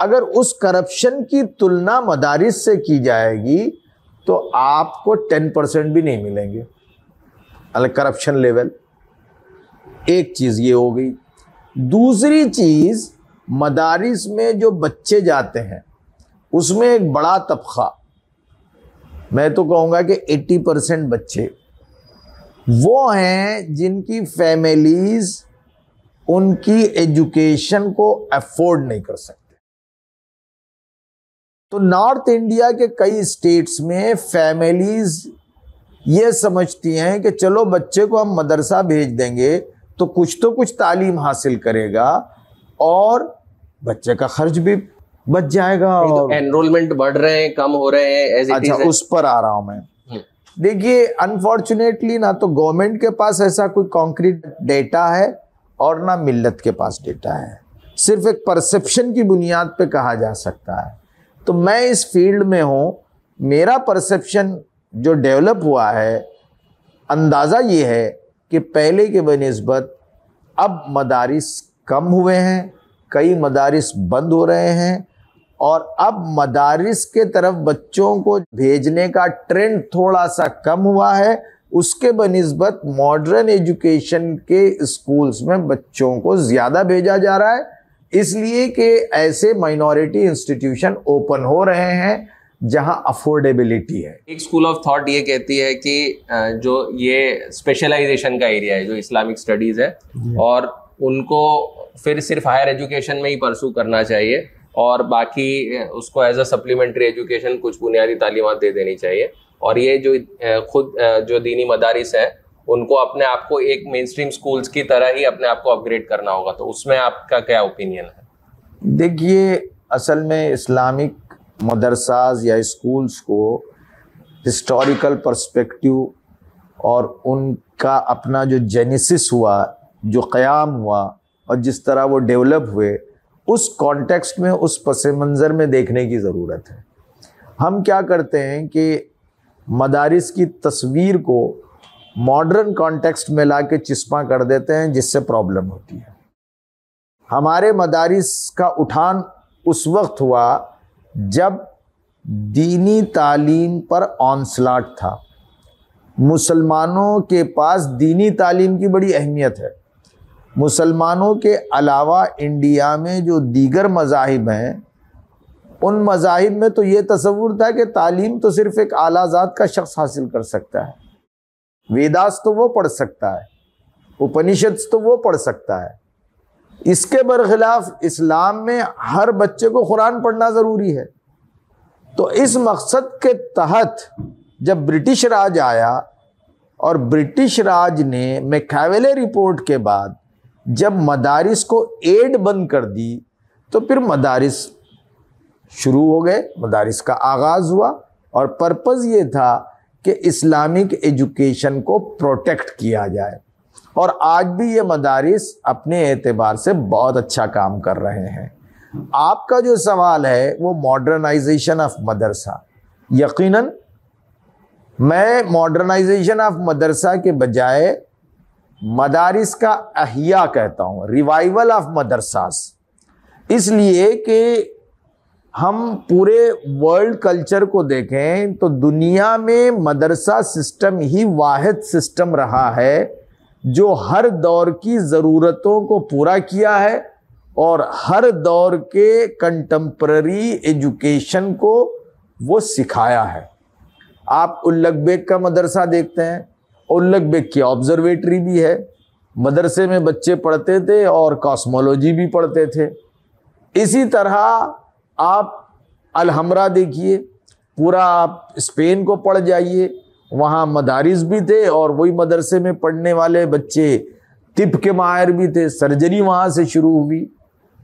अगर उस करप्शन की तुलना मदारिस से की जाएगी तो आपको 10% भी नहीं मिलेंगे अलग करप्शन लेवल। एक चीज़ ये हो गई। दूसरी चीज़, मदारिस में जो बच्चे जाते हैं उसमें एक बड़ा तबका, मैं तो कहूँगा कि 80% बच्चे वो हैं जिनकी फैमिलीज़ उनकी एजुकेशन को अफोर्ड नहीं कर सकते। तो नॉर्थ इंडिया के कई स्टेट्स में फैमिलीज़ ये समझती हैं कि चलो बच्चे को हम मदरसा भेज देंगे तो कुछ तालीम हासिल करेगा और बच्चे का खर्च भी बच जाएगा। और एनरोलमेंट बढ़ रहे हैं, कम हो रहे हैं। अच्छा, उस पर आ रहा हूं मैं। देखिए, अनफॉर्चुनेटली ना तो गवर्नमेंट के पास ऐसा कोई कॉन्क्रीट डेटा है और ना मिल्लत के पास डेटा है, सिर्फ एक परसेप्शन की बुनियाद पे कहा जा सकता है। तो मैं इस फील्ड में हूँ, मेरा परसेप्शन जो डेवलप हुआ है, अंदाज़ा ये है कि पहले के बनिस्बत अब मदारिस कम हुए हैं, कई मदारिस बंद हो रहे हैं, और अब मदारिस के तरफ बच्चों को भेजने का ट्रेंड थोड़ा सा कम हुआ है। उसके बनिस्बत मॉडर्न एजुकेशन के स्कूल्स में बच्चों को ज़्यादा भेजा जा रहा है, इसलिए कि ऐसे माइनॉरिटी इंस्टीट्यूशन ओपन हो रहे हैं जहां अफोर्डेबिलिटी है। एक स्कूल ऑफ थॉट ये कहती है कि जो ये स्पेशलाइजेशन का एरिया है, जो इस्लामिक स्टडीज़ है, और उनको फिर सिर्फ हायर एजुकेशन में ही परसू करना चाहिए और बाकी उसको एज अ सप्लीमेंट्री एजुकेशन कुछ बुनियादी तालीमात दे देनी चाहिए। और ये जो खुद जो दीनी मदारिस है उनको अपने आप को एक मेन स्ट्रीम स्कूल्स की तरह ही अपने आप को अपग्रेड करना होगा, तो उसमें आपका क्या ओपिनियन है? देखिए, असल में इस्लामिक मदरसाज या स्कूल्स को हिस्टोरिकल पर्सपेक्टिव और उनका अपना जो जेनेसिस हुआ, जो क़याम हुआ और जिस तरह वो डेवलप हुए, उस कॉन्टेक्स्ट में, उस पस मंज़र में देखने की ज़रूरत है। हम क्या करते हैं कि मदारिस की तस्वीर को मॉडर्न कॉन्टेक्स्ट में ला के चिस्पा कर देते हैं, जिससे प्रॉब्लम होती है। हमारे मदारिस का उठान उस वक्त हुआ जब दीनी तालीम पर ऑनस्लॉट था। मुसलमानों के पास दीनी तालीम की बड़ी अहमियत है। मुसलमानों के अलावा इंडिया में जो दीगर मज़ाहिब हैं, उन मज़ाहिब में तो ये तसव्वुर था कि तालीम तो सिर्फ़ एक आलाज़ात का शख्स हासिल कर सकता है। वेदास तो वो पढ़ सकता है, उपनिषद तो वो पढ़ सकता है। इसके बरखिलाफ इस्लाम में हर बच्चे को कुरान पढ़ना ज़रूरी है। तो इस मकसद के तहत जब ब्रिटिश राज आया और ब्रिटिश राज ने मैकावेले रिपोर्ट के बाद जब मदारिस को एड बंद कर दी, तो फिर मदारिस शुरू हो गए, मदारिस का आगाज़ हुआ और पर्पज़ ये था कि इस्लामिक एजुकेशन को प्रोटेक्ट किया जाए। और आज भी ये मदारिस अपने एतबार से बहुत अच्छा काम कर रहे हैं। आपका जो सवाल है वो मॉडर्नाइजेशन ऑफ मदरसा, यकीनन मैं मॉडर्नाइजेशन ऑफ मदरसा के बजाय मदारिस का अहिया कहता हूँ, रिवाइवल ऑफ मदरसास। इसलिए कि हम पूरे वर्ल्ड कल्चर को देखें तो दुनिया में मदरसा सिस्टम ही वाहिद सिस्टम रहा है जो हर दौर की ज़रूरतों को पूरा किया है और हर दौर के कंटेम्प्ररी एजुकेशन को वो सिखाया है। आप उल्लक बेग का मदरसा देखते हैं, उल्लक बेग की ऑब्जर्वेटरी भी है, मदरसे में बच्चे पढ़ते थे और कॉस्मोलॉजी भी पढ़ते थे। इसी तरह आप अलहमरा देखिए, पूरा आप स्पेन को पढ़ जाइए, वहाँ मदारिस भी थे और वही मदरसे में पढ़ने वाले बच्चे तिब के माहिर भी थे, सर्जरी वहाँ से शुरू हुई।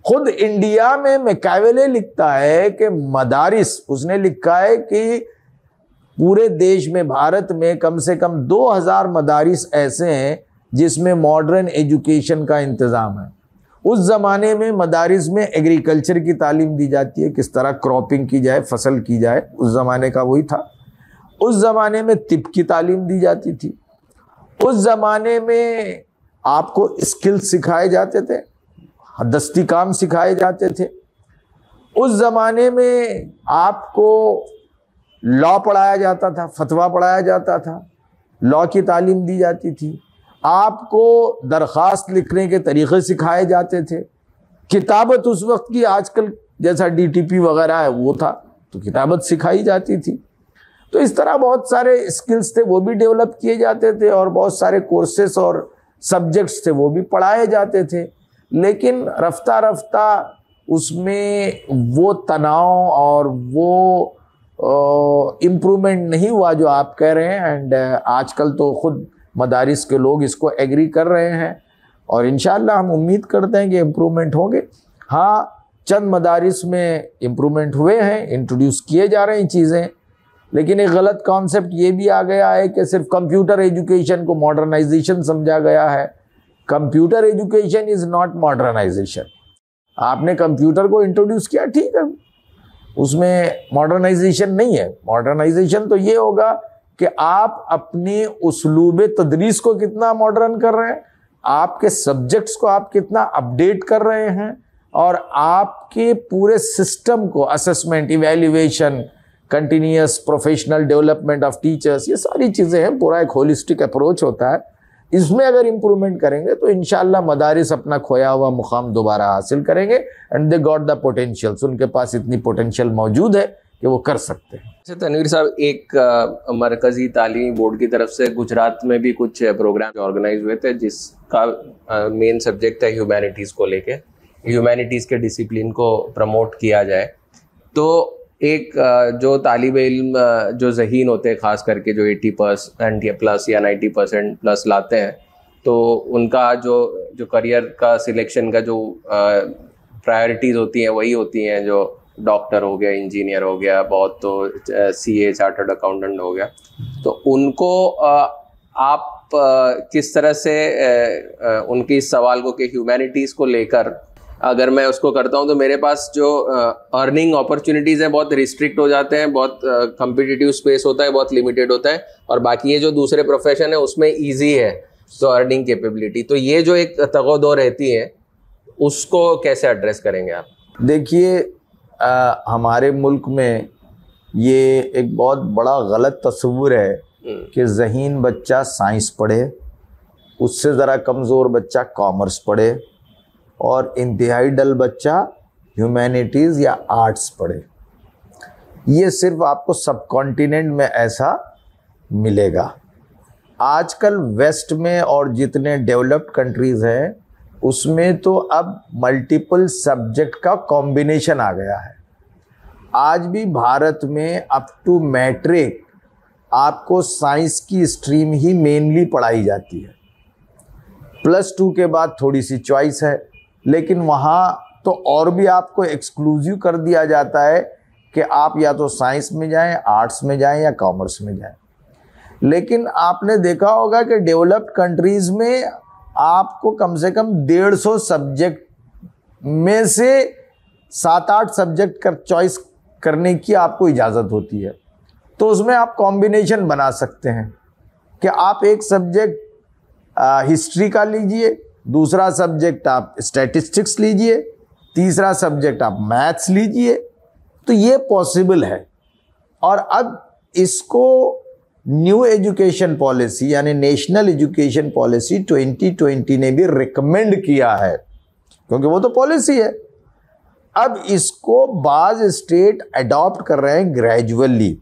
खुद इंडिया में मैकावेले लिखता है कि मदारिस, उसने लिखा है कि पूरे देश में, भारत में कम से कम 2000 मदारिस ऐसे हैं जिसमें मॉडर्न एजुकेशन का इंतज़ाम है। उस ज़माने में मदारिस में एग्रीकल्चर की तालीम दी जाती है, किस तरह क्रॉपिंग की जाए, फसल की जाए, उस ज़माने का वही था। उस ज़माने में तिब की तालीम दी जाती थी। उस ज़माने में आपको स्किल्स सिखाए जाते थे, दस्ती काम सिखाए जाते थे। उस ज़माने में आपको लॉ पढ़ाया जाता था, फतवा पढ़ाया जाता था, लॉ की तालीम दी जाती थी। आपको दरख्वास्त लिखने के तरीक़े सिखाए जाते थे। किताबत उस वक्त की आजकल जैसा DTP वगैरह है वो था, तो किताबत सिखाई जाती थी। तो इस तरह बहुत सारे स्किल्स थे, वो भी डेवलप किए जाते थे और बहुत सारे कोर्सेस और सब्जेक्ट्स थे, वो भी पढ़ाए जाते थे। लेकिन रफ्ता रफ्ता उसमें वो तनाव और वो इम्प्रूवमेंट नहीं हुआ जो आप कह रहे हैं। एंड आजकल तो ख़ुद मदारिस के लोग इसको एग्री कर रहे हैं और इंशाअल्लाह हम उम्मीद करते हैं कि इम्प्रूवमेंट होंगे। हाँ, चंद मदारिस में इम्प्रूवमेंट हुए हैं, इंट्रोड्यूस किए जा रही चीज़ें, लेकिन एक गलत कॉन्सेप्ट ये भी आ गया है कि सिर्फ कंप्यूटर एजुकेशन को मॉडर्नाइजेशन समझा गया है। Computer education is not modernisation. आपने कंप्यूटर को इंट्रोड्यूस किया, ठीक है, उसमें मॉडर्नाइजेशन नहीं है। मॉडर्नाइजेशन तो ये होगा कि आप अपने उसलूब तदरीस को कितना मॉडर्न कर रहे हैं, आपके सब्जेक्ट्स को आप कितना अपडेट कर रहे हैं और आपके पूरे सिस्टम को assessment, evaluation, continuous professional development of teachers, ये सारी चीज़ें हैं। पूरा एक होलिस्टिक अप्रोच होता है। इसमें अगर इम्प्रूवमेंट करेंगे तो इंशाअल्लाह मदारिस अपना खोया हुआ मुकाम दोबारा हासिल करेंगे। And they got the potentials, उनके पास इतनी पोटेंशियल मौजूद है कि वो कर सकते हैं। अच्छा तनवीर साहब, एक मरकज़ी तालीमी बोर्ड की तरफ से गुजरात में भी कुछ प्रोग्राम ऑर्गेनाइज हुए थे जिसका मेन सब्जेक्ट है ह्यूमैनिटीज़ को लेके, ह्यूमैनिटीज़ के डिसिप्लिन को प्रमोट किया जाए। तो एक जो तालिब इल्म जो ज़हीन होते हैं, ख़ास करके जो 80% प्लस या 90% प्लस लाते हैं, तो उनका जो करियर का सिलेक्शन का जो प्रायोरिटीज़ होती हैं वही होती हैं जो डॉक्टर हो गया, इंजीनियर हो गया, बहुत तो सीए चार्टर्ड अकाउंटेंट हो गया। तो उनको आप किस तरह से उनके इस सवाल को कि ह्यूमैनिटीज़ को लेकर अगर मैं उसको करता हूं तो मेरे पास जो अर्निंग अपॉर्चुनिटीज़ हैं बहुत रिस्ट्रिक्ट हो जाते हैं, बहुत कम्पिटिटिव स्पेस होता है, बहुत लिमिटेड होता है, और बाकी ये जो दूसरे प्रोफेशन है उसमें ईजी है तो अर्निंग कैपेबिलिटी, तो ये जो एक तगोदो रहती है उसको कैसे एड्रेस करेंगे आप? देखिए, हमारे मुल्क में ये एक बहुत बड़ा गलत तस्वुर है कि ज़हीन बच्चा साइंस पढ़े, उससे ज़रा कमज़ोर बच्चा कॉमर्स पढ़े, और इंतहाई डल बच्चा ह्यूमैनिटीज़ या आर्ट्स पढ़े। ये सिर्फ आपको सब कॉन्टिनेंट में ऐसा मिलेगा। आजकल वेस्ट में और जितने डेवलप्ड कंट्रीज़ हैं उसमें तो अब मल्टीपल सब्जेक्ट का कॉम्बिनेशन आ गया है। आज भी भारत में अप टू मैट्रिक आपको साइंस की स्ट्रीम ही मेनली पढ़ाई जाती है। +2 के बाद थोड़ी सी चॉइस है, लेकिन वहाँ तो और भी आपको एक्सक्लूसिव कर दिया जाता है कि आप या तो साइंस में जाएं, आर्ट्स में जाएं या कॉमर्स में जाएं। लेकिन आपने देखा होगा कि डेवलप्ड कंट्रीज़ में आपको कम से कम 150 सब्जेक्ट में से 7-8 सब्जेक्ट का चॉइस करने की आपको इजाज़त होती है। तो उसमें आप कॉम्बिनेशन बना सकते हैं कि आप एक सब्जेक्ट हिस्ट्री का लीजिए, दूसरा सब्जेक्ट आप स्टैटिस्टिक्स लीजिए, तीसरा सब्जेक्ट आप मैथ्स लीजिए। तो ये पॉसिबल है। और अब इसको न्यू एजुकेशन पॉलिसी यानी नेशनल एजुकेशन पॉलिसी 2020 ने भी रिकमेंड किया है, क्योंकि वो तो पॉलिसी है। अब इसको बाज़ स्टेट अडॉप्ट कर रहे हैं ग्रेजुअली,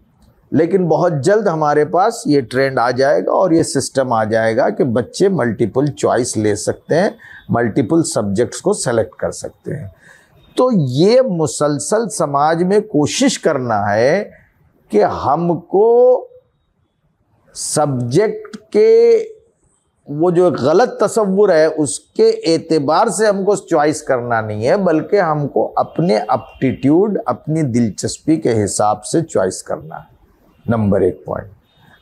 लेकिन बहुत जल्द हमारे पास ये ट्रेंड आ जाएगा और ये सिस्टम आ जाएगा कि बच्चे मल्टीपल चॉइस ले सकते हैं, मल्टीपल सब्जेक्ट्स को सेलेक्ट कर सकते हैं। तो ये मुसलसल समाज में कोशिश करना है कि हमको सब्जेक्ट के वो जो गलत तसव्वुर है उसके एतबार से हमको चॉइस करना नहीं है, बल्कि हमको अपने एप्टीट्यूड, अपनी दिलचस्पी के हिसाब से चॉइस करना है। Number 1 point.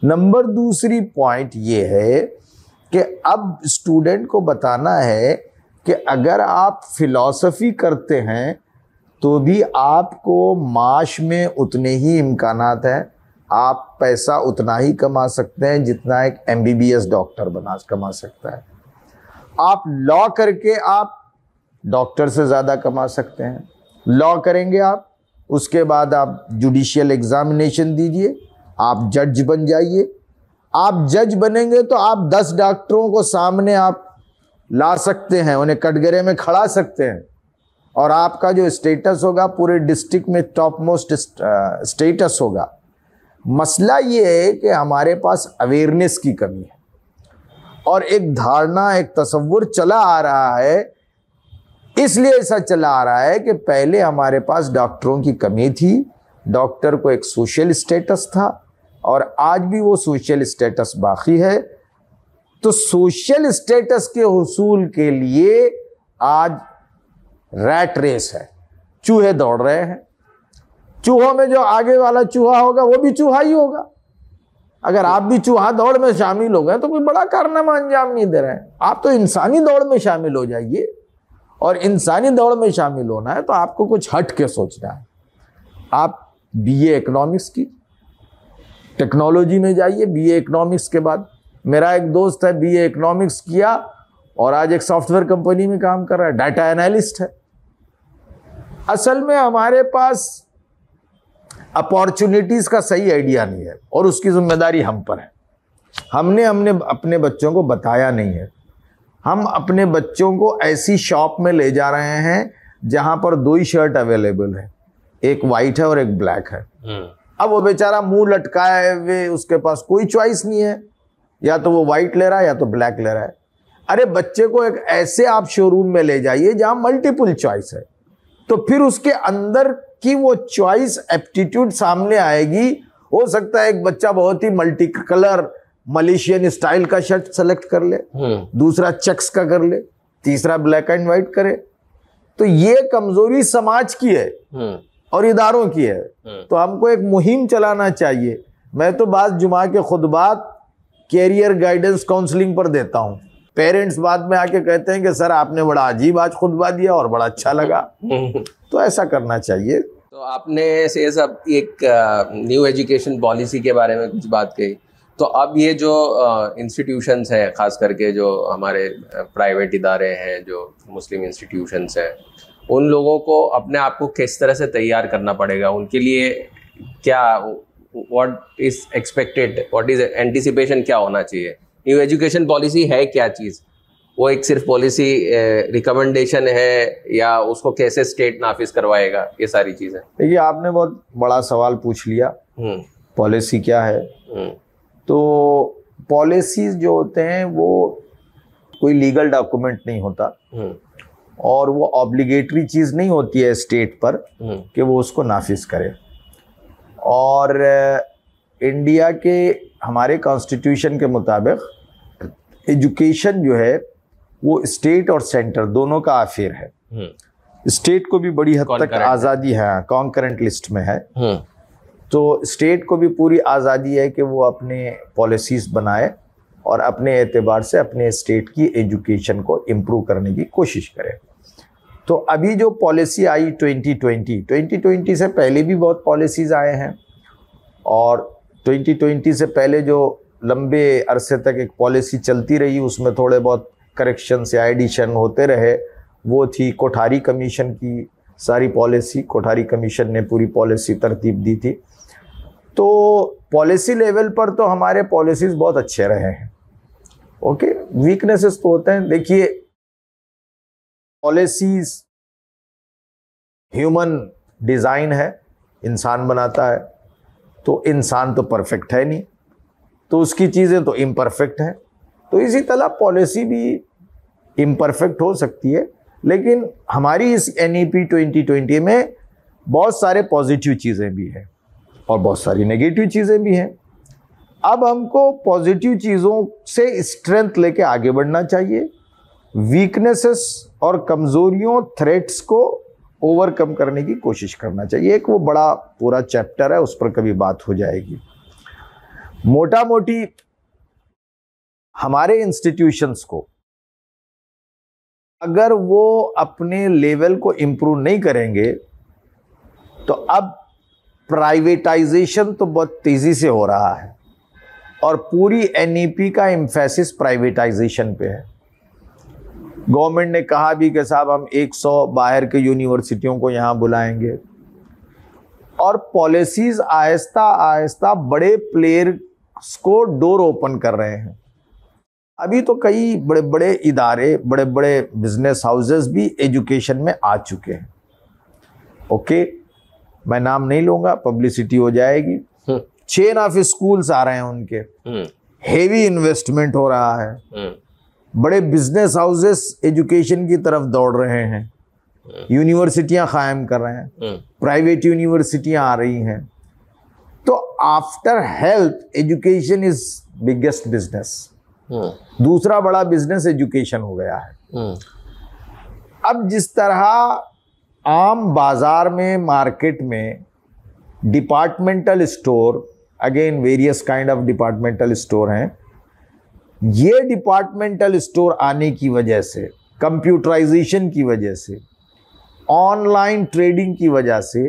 नंबर 2 पॉइंट ये है कि अब स्टूडेंट को बताना है कि अगर आप फिलॉसफी करते हैं तो भी आपको माश में उतने ही इम्कानात हैं, आप पैसा उतना ही कमा सकते हैं जितना एक MBBS डॉक्टर कमा सकता है। आप लॉ करके आप डॉक्टर से ज़्यादा कमा सकते हैं। लॉ करेंगे आप, उसके बाद आप जुडिशियल एग्जामिनेशन दीजिए, आप जज बन जाइए। आप जज बनेंगे तो आप 10 डॉक्टरों को सामने आप ला सकते हैं, उन्हें कटघरे में खड़ा सकते हैं, और आपका जो स्टेटस होगा पूरे डिस्ट्रिक्ट में टॉप मोस्ट स्टेटस होगा। मसला ये है कि हमारे पास अवेयरनेस की कमी है, और एक धारणा, एक तसव्वुर चला आ रहा है। इसलिए ऐसा चला आ रहा है कि पहले हमारे पास डॉक्टरों की कमी थी, डॉक्टर को एक सोशल स्टेटस था, और आज भी वो सोशल स्टेटस बाकी है। तो सोशल स्टेटस के हुसूल के लिए आज रैट रेस है, चूहे दौड़ रहे हैं। चूहों में जो आगे वाला चूहा होगा वो भी चूहा ही होगा। अगर आप भी चूहा दौड़ में शामिल हो गए तो कोई बड़ा कारनामा अंजाम नहीं दे रहे हैं। आप तो इंसानी दौड़ में शामिल हो जाइए, और इंसानी दौड़ में शामिल होना है तो आपको कुछ हट के सोचना है। आप BA इकोनॉमिक्स की टेक्नोलॉजी में जाइए। BA इकोनॉमिक्स के बाद मेरा एक दोस्त है, BA इकोनॉमिक्स किया और आज एक सॉफ्टवेयर कंपनी में काम कर रहा है, डाटा एनालिस्ट है। असल में हमारे पास अपॉर्चुनिटीज का सही आइडिया नहीं है, और उसकी जिम्मेदारी हम पर है। हमने अपने बच्चों को बताया नहीं है। हम अपने बच्चों को ऐसी शॉप में ले जा रहे हैं जहां पर 2 ही शर्ट अवेलेबल है, एक वाइट है और एक ब्लैक है। अब वो बेचारा मुंह लटकाए हुए, उसके पास कोई चॉइस नहीं है, या तो वो वाइट ले रहा है या तो ब्लैक ले रहा है। अरे बच्चे को एक ऐसे आप शोरूम में ले जाइए जहां मल्टीपल चॉइस है, तो फिर उसके अंदर की वो चॉइस एप्टीट्यूड सामने आएगी। हो सकता है एक बच्चा बहुत ही मल्टी कलर मलेशियन स्टाइल का शर्ट सेलेक्ट कर ले, दूसरा चेक्स का कर ले, तीसरा ब्लैक एंड व्हाइट करे। तो ये कमजोरी समाज की है और इदारों की है। तो हमको एक मुहिम चलाना चाहिए। मैं तो बात जुमा के खुतबात कैरियर गाइडेंस काउंसलिंग पर देता हूँ। पेरेंट्स बाद में आके कहते हैं कि सर आपने बड़ा अजीब आज खुतबा दिया और बड़ा अच्छा लगा। तो ऐसा करना चाहिए। तो आपने से सब एक न्यू एजुकेशन पॉलिसी के बारे में कुछ बात कही, तो अब ये जो इंस्टीट्यूशंस हैं, खास करके जो हमारे प्राइवेट इदारे हैं, जो मुस्लिम इंस्टीट्यूशंस हैं, उन लोगों को अपने आप को किस तरह से तैयार करना पड़ेगा? उनके लिए क्या, what is expected, what is anticipation, क्या होना चाहिए? न्यू एजुकेशन पॉलिसी है क्या चीज़? वो एक सिर्फ पॉलिसी रिकमेंडेशन है या उसको कैसे स्टेट नाफिज करवाएगा? ये सारी चीज़ें। देखिए, आपने बहुत बड़ा सवाल पूछ लिया। पॉलिसी क्या है? तो पॉलिसीज जो होते हैं वो कोई लीगल डॉक्यूमेंट नहीं होता और वो ऑब्लिगेटरी चीज़ नहीं होती है स्टेट पर कि वो उसको नाफिज करे। और इंडिया के हमारे कॉन्स्टिट्यूशन के मुताबिक एजुकेशन जो है वो स्टेट और सेंटर दोनों का अफेयर है। स्टेट को भी बड़ी हद तक आज़ादी है, कॉन्करेंट लिस्ट में है। तो स्टेट को भी पूरी आज़ादी है कि वो अपने पॉलिसीज़ बनाए और अपने एतबार से अपने स्टेट की एजुकेशन को इम्प्रूव करने की कोशिश करे। तो अभी जो पॉलिसी आई 2020 से पहले भी बहुत पॉलिसीज़ आए हैं और 2020 से पहले जो लंबे अरसे तक एक पॉलिसी चलती रही उसमें थोड़े बहुत करेक्शंस या एडिशन होते रहे। वो थी कोठारी कमीशन की सारी पॉलिसी। कोठारी कमीशन ने पूरी पॉलिसी तरतीब दी थी। तो पॉलिसी लेवल पर तो हमारे पॉलिसीज़ बहुत अच्छे रहे हैं। ओके, वीकनेसेस तो होते हैं। देखिए, पॉलिसीज़ ह्यूमन डिज़ाइन है, इंसान बनाता है। तो इंसान तो परफेक्ट है नहीं, तो उसकी चीज़ें तो इम्परफेक्ट हैं। तो इसी तरह पॉलिसी भी इम्परफेक्ट हो सकती है, लेकिन हमारी इस NEP 2020 में बहुत सारे पॉजिटिव चीज़ें भी हैं और बहुत सारी नेगेटिव चीज़ें भी हैं। अब हमको पॉजिटिव चीज़ों से स्ट्रेंथ लेके आगे बढ़ना चाहिए। वीकनेसेस और कमज़ोरियों, थ्रेट्स को ओवरकम करने की कोशिश करना चाहिए। एक वो बड़ा पूरा चैप्टर है, उस पर कभी बात हो जाएगी। मोटा मोटी हमारे इंस्टीट्यूशंस को अगर वो अपने लेवल को इम्प्रूव नहीं करेंगे तो अब प्राइवेटाइजेशन तो बहुत तेजी से हो रहा है और पूरी NEP का एम्फेसिस प्राइवेटाइजेशन पे है। गवर्नमेंट ने कहा भी कि साहब हम 100 बाहर के यूनिवर्सिटियों को यहाँ बुलाएंगे और पॉलिसीज आहिस्ता आहिस्ता बड़े प्लेयर्स को डोर ओपन कर रहे हैं। अभी तो कई बड़े बड़े इदारे, बड़े बड़े बिजनेस हाउसेस भी एजुकेशन में आ चुके हैं। ओके, मैं नाम नहीं लूँगा, पब्लिसिटी हो जाएगी। चेन ऑफ स्कूल्स आ रहे हैं उनके, हेवी इन्वेस्टमेंट हो रहा है, बड़े बिजनेस हाउसेस एजुकेशन की तरफ दौड़ रहे हैं, यूनिवर्सिटियां कायम कर रहे हैं, प्राइवेट यूनिवर्सिटियां आ रही हैं। तो after health education is biggest business. दूसरा बड़ा बिजनेस एजुकेशन हो गया है। अब जिस तरह आम बाजार में, मार्केट में departmental store, again various kind of departmental store हैं, ये डिपार्टमेंटल स्टोर आने की वजह से, कंप्यूटराइजेशन की वजह से, ऑनलाइन ट्रेडिंग की वजह से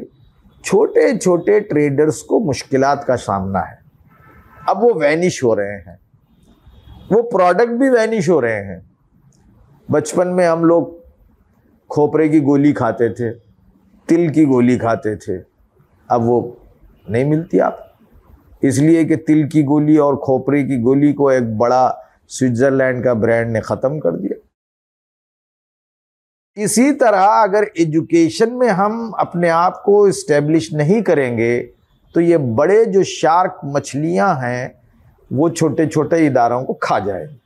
छोटे छोटे ट्रेडर्स को मुश्किलात का सामना है। अब वो वैनिश हो रहे हैं, वो प्रोडक्ट भी वैनिश हो रहे हैं। बचपन में हम लोग खोपरे की गोली खाते थे, तिल की गोली खाते थे, अब वो नहीं मिलती आप, इसलिए कि तिल की गोली और खोपरे की गोली को एक बड़ा स्विट्जरलैंड का ब्रांड ने ख़त्म कर दिया। इसी तरह अगर एजुकेशन में हम अपने आप को इस्टेब्लिश नहीं करेंगे तो ये बड़े जो शार्क मछलियां हैं वो छोटे छोटे इदारों को खा जाएंगे।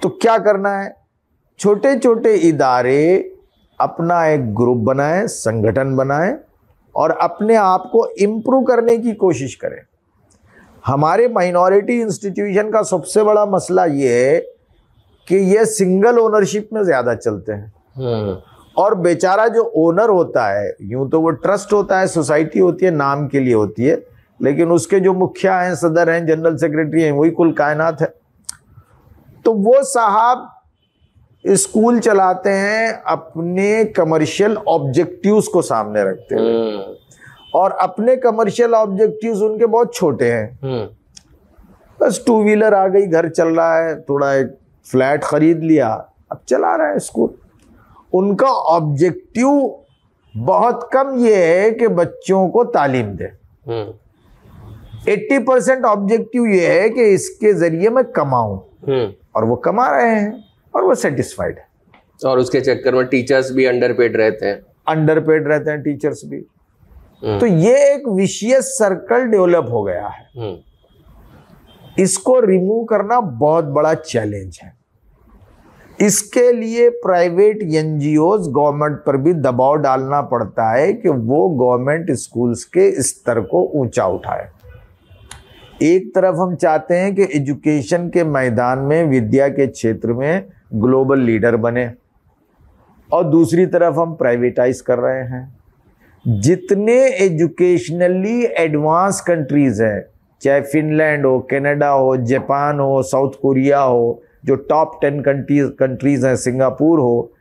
तो क्या करना है? छोटे छोटे इदारे अपना एक ग्रुप बनाएं, संगठन बनाएं और अपने आप को इम्प्रूव करने की कोशिश करें। हमारे माइनॉरिटी इंस्टीट्यूशन का सबसे बड़ा मसला ये है कि ये सिंगल ओनरशिप में ज़्यादा चलते हैं और बेचारा जो ओनर होता है, यूं तो वो ट्रस्ट होता है, सोसाइटी होती है, नाम के लिए होती है, लेकिन उसके जो मुखिया हैं, सदर हैं, जनरल सेक्रेटरी हैं, वही कुल कायनात है। तो वो साहब स्कूल चलाते हैं अपने कमर्शियल ऑब्जेक्टिव्स को सामने रखते हैं और अपने कमर्शियल ऑब्जेक्टिव्स उनके बहुत छोटे हैं। बस टू व्हीलर आ गई, घर चल रहा है, थोड़ा एक फ्लैट खरीद लिया, अब चला रहा है स्कूल। उनका ऑब्जेक्टिव बहुत कम ये है कि बच्चों को तालीम दे। 80% ऑब्जेक्टिव ये है कि इसके जरिए मैं कमाऊं, और वो कमा रहे हैं और वो सेटिस्फाइड है। और उसके चक्कर में टीचर्स भी अंडरपेड रहते हैं टीचर्स भी। तो ये एक विशियस सर्कल डेवलप हो गया है। इसको रिमूव करना बहुत बड़ा चैलेंज है। इसके लिए प्राइवेट एनजीओज गवर्नमेंट पर भी दबाव डालना पड़ता है कि वो गवर्नमेंट स्कूल्स के स्तर को ऊंचा उठाए। एक तरफ हम चाहते हैं कि एजुकेशन के मैदान में, विद्या के क्षेत्र में ग्लोबल लीडर बने, और दूसरी तरफ हम प्राइवेटाइज कर रहे हैं। जितने एजुकेशनली एडवांस कंट्रीज हैं, चाहे फिनलैंड हो, कनाडा हो, जापान हो, साउथ कोरिया हो, जो टॉप 10 कंट्रीज हैं, सिंगापुर हो,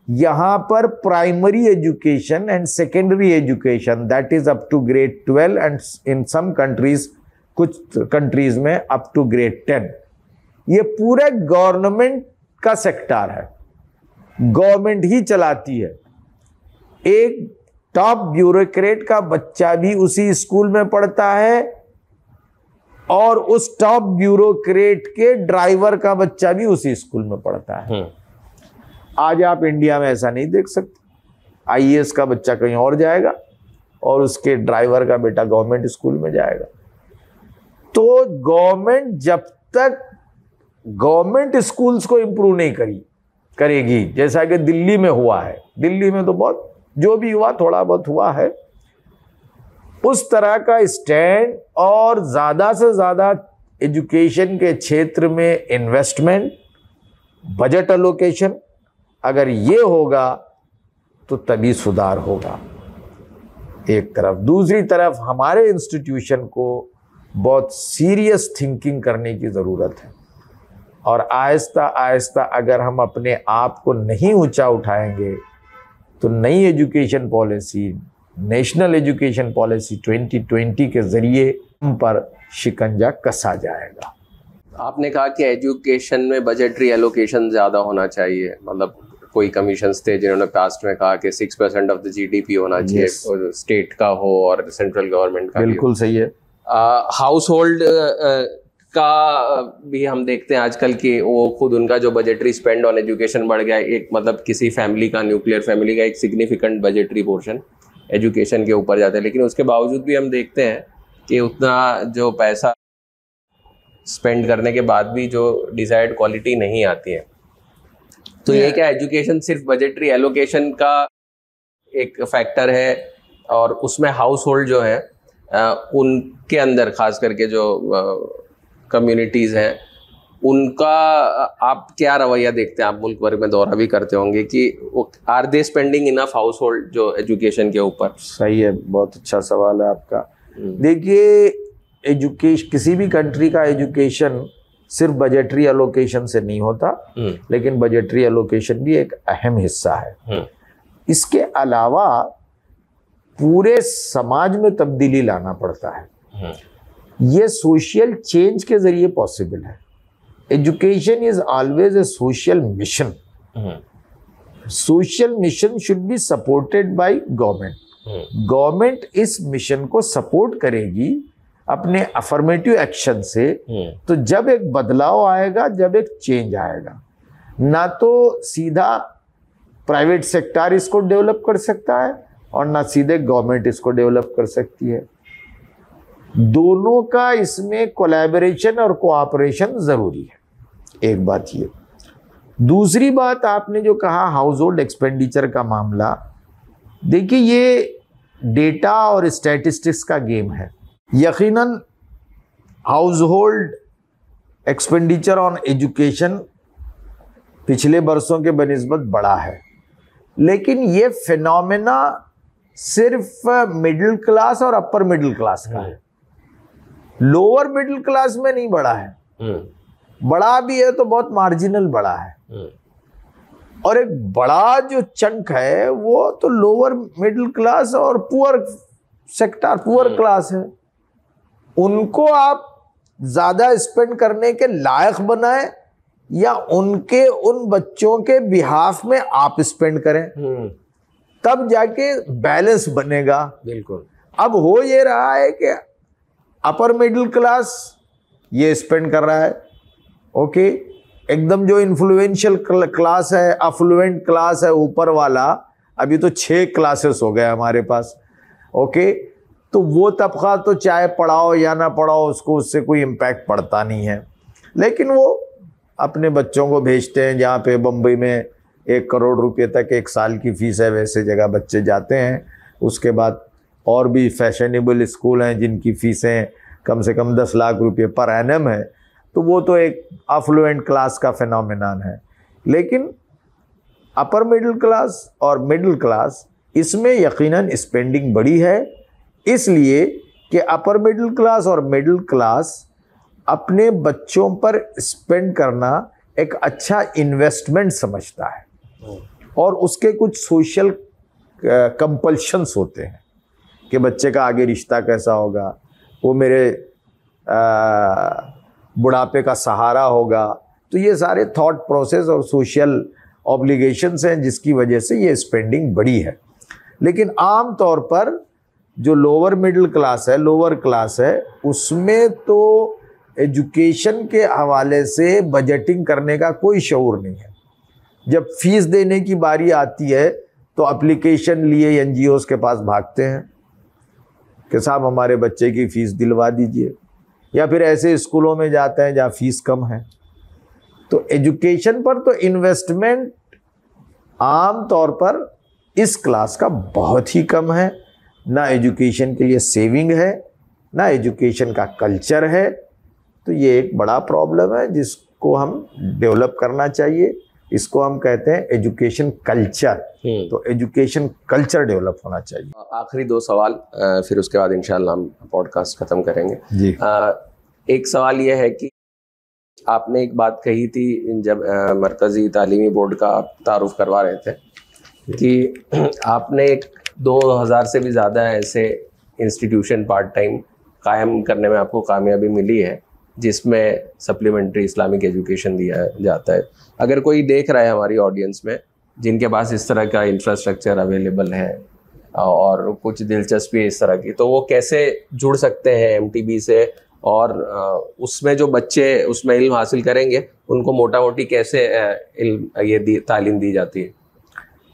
यहाँ पर primary education and secondary education that is up to grade 12 and in some countries, कुछ कंट्रीज में अप टू ग्रेड 10, ये पूरे गवर्नमेंट का सेक्टर है, गवर्नमेंट ही चलाती है। एक टॉप ब्यूरोक्रेट का बच्चा भी उसी स्कूल में पढ़ता है और उस टॉप ब्यूरोक्रेट के ड्राइवर का बच्चा भी उसी स्कूल में पढ़ता है। आज आप इंडिया में ऐसा नहीं देख सकते। आईएएस का बच्चा कहीं और जाएगा और उसके ड्राइवर का बेटा गवर्नमेंट स्कूल में जाएगा। तो गवर्नमेंट जब तक गवर्नमेंट स्कूल्स को इंप्रूव नहीं करेगी, जैसा कि दिल्ली में हुआ है, दिल्ली में तो बहुत जो भी हुआ थोड़ा बहुत हुआ है, उस तरह का स्टैंड और ज़्यादा से ज़्यादा एजुकेशन के क्षेत्र में इन्वेस्टमेंट, बजट एलोकेशन, अगर ये होगा तो तभी सुधार होगा एक तरफ। दूसरी तरफ हमारे इंस्टीट्यूशन को बहुत सीरियस थिंकिंग करने की ज़रूरत है और आहिस्ता आहिस्ता अगर हम अपने आप को नहीं ऊंचा उठाएंगे तो नई education policy, national education policy 2020 के जरिए हम पर शिकंजा कसा जाएगा। आपने कहा कि एजुकेशन में बजटरी एलोकेशन ज़्यादा होना चाहिए, मतलब कोई कमीशंस थे जिन्होंने पास्ट में कहा कि 6% ऑफ द जीडीपी होना चाहिए, स्टेट का हो और सेंट्रल गवर्नमेंट का। बिल्कुल सही है। हाउस होल्ड का भी हम देखते हैं आजकल कि वो खुद उनका जो बजटरी स्पेंड ऑन एजुकेशन बढ़ गया है। एक मतलब किसी फैमिली का, न्यूक्लियर फैमिली का एक सिग्निफिकेंट बजटरी पोर्शन एजुकेशन के ऊपर जाता है, लेकिन उसके बावजूद भी हम देखते हैं कि उतना जो पैसा स्पेंड करने के बाद भी जो डिजायर्ड क्वालिटी नहीं आती है। तो ये क्या एजुकेशन सिर्फ बजटरी एलोकेशन का एक फैक्टर है और उसमें हाउस होल्ड जो है उनके अंदर खास करके जो कम्युनिटीज़ हैं उनका आप क्या रवैया देखते हैं? आप मुल्क भर में दौरा भी करते होंगे कि are they spending enough household जो एजुकेशन के ऊपर? सही है, बहुत अच्छा सवाल है आपका। देखिए, एजुकेशन, किसी भी कंट्री का एजुकेशन सिर्फ बजटरी एलोकेशन से नहीं होता, लेकिन बजटरी एलोकेशन भी एक अहम हिस्सा है। इसके अलावा पूरे समाज में तब्दीली लाना पड़ता है। ये सोशल चेंज के जरिए पॉसिबल है। Education is always a social mission. Social mission should be supported by government. Government इस मिशन को सपोर्ट करेगी अपने अफर्मेटिव एक्शन से, तो जब एक बदलाव आएगा, जब एक चेंज आएगा, ना तो सीधा प्राइवेट सेक्टर इसको डेवलप कर सकता है और ना सीधे गवर्नमेंट इसको डेवलप कर सकती है। दोनों का इसमें कोलैबोरेशन और कोऑपरेशन जरूरी है। एक बात ये, दूसरी बात आपने जो कहा हाउस होल्ड एक्सपेंडिचर का मामला, देखिए ये डेटा और स्टैटिस्टिक्स का गेम है। यकीनन house hold expenditure on education पिछले बरसों के बनिस्बत बढ़ा है, लेकिन ये फिनोमेना सिर्फ मिडिल क्लास और अपर मिडिल क्लास का है, लोअर मिडिल क्लास में नहीं बढ़ा है। बड़ा भी है तो बहुत मार्जिनल बड़ा है, और एक बड़ा जो चंक है वो तो लोअर मिडिल क्लास और पुअर सेक्टर, पुअर क्लास है। उनको आप ज्यादा स्पेंड करने के लायक बनाएं या उनके उन बच्चों के बिहाफ में आप स्पेंड करें, तब जाके बैलेंस बनेगा। बिल्कुल। अब हो ये रहा है कि अपर मिडिल क्लास ये स्पेंड कर रहा है, ओके, एकदम जो इन्फ्लुएंशियल क्लास है, अफ्लुएंट क्लास है ऊपर वाला, अभी तो 6 क्लासेस हो गए हमारे पास, ओके, तो वो तबका तो चाहे पढ़ाओ या ना पढ़ाओ उसको उससे कोई इम्पैक्ट पड़ता नहीं है, लेकिन वो अपने बच्चों को भेजते हैं जहाँ पे बम्बई में 1 करोड़ रुपए तक 1 साल की फीस है, वैसे जगह बच्चे जाते हैं। उसके बाद और भी फैशनेबल स्कूल हैं जिनकी फ़ीसें कम से कम 10 लाख रुपए पर एनम है, तो वो तो एक अफ्लुएंट क्लास का फिनोमेनन है। लेकिन अपर मिडिल क्लास और मिडिल क्लास, इसमें यकीनन स्पेंडिंग बढ़ी है, इसलिए कि अपर मिडिल क्लास और मिडिल क्लास अपने बच्चों पर स्पेंड करना एक अच्छा इन्वेस्टमेंट समझता है, और उसके कुछ सोशल कंपल्शंस होते हैं कि बच्चे का आगे रिश्ता कैसा होगा, वो मेरे बुढ़ापे का सहारा होगा। तो ये सारे थॉट प्रोसेस और सोशल ऑब्लिगेशंस हैं जिसकी वजह से ये स्पेंडिंग बढ़ी है। लेकिन आम तौर पर जो लोअर मिडिल क्लास है, लोअर क्लास है, उसमें तो एजुकेशन के हवाले से बजटिंग करने का कोई शऊर नहीं है। जब फीस देने की बारी आती है तो एप्लीकेशन लिए एनजीओज़ के पास भागते हैं कि साहब हमारे बच्चे की फ़ीस दिलवा दीजिए, या फिर ऐसे स्कूलों में जाते हैं जहाँ फ़ीस कम है। तो एजुकेशन पर तो इन्वेस्टमेंट आम तौर पर इस क्लास का बहुत ही कम है। ना एजुकेशन के लिए सेविंग है, ना एजुकेशन का कल्चर है। तो ये एक बड़ा प्रॉब्लम है जिसको हम डेवलप करना चाहिए। इसको हम कहते हैं एजुकेशन कल्चर। तो एजुकेशन कल्चर डेवलप होना चाहिए। आखिरी 2 सवाल, फिर उसके बाद इंशाल्लाह हम पॉडकास्ट खत्म करेंगे जी। एक सवाल यह है कि आपने एक बात कही थी जब मरकज़ी तालीमी बोर्ड का आप तारुफ करवा रहे थे कि आपने 2000 से भी ज़्यादा ऐसे इंस्टीट्यूशन पार्ट टाइम कायम करने में आपको कामयाबी मिली है जिसमें सप्लीमेंट्री इस्लामिक एजुकेशन दिया जाता है। अगर कोई देख रहा है हमारी ऑडियंस में जिनके पास इस तरह का इंफ्रास्ट्रक्चर अवेलेबल है और कुछ दिलचस्पी है इस तरह की, तो वो कैसे जुड़ सकते हैं एमटीबी से, और उसमें जो बच्चे उसमें इल्म हासिल करेंगे उनको मोटा मोटी कैसे ये तालीम दी जाती है?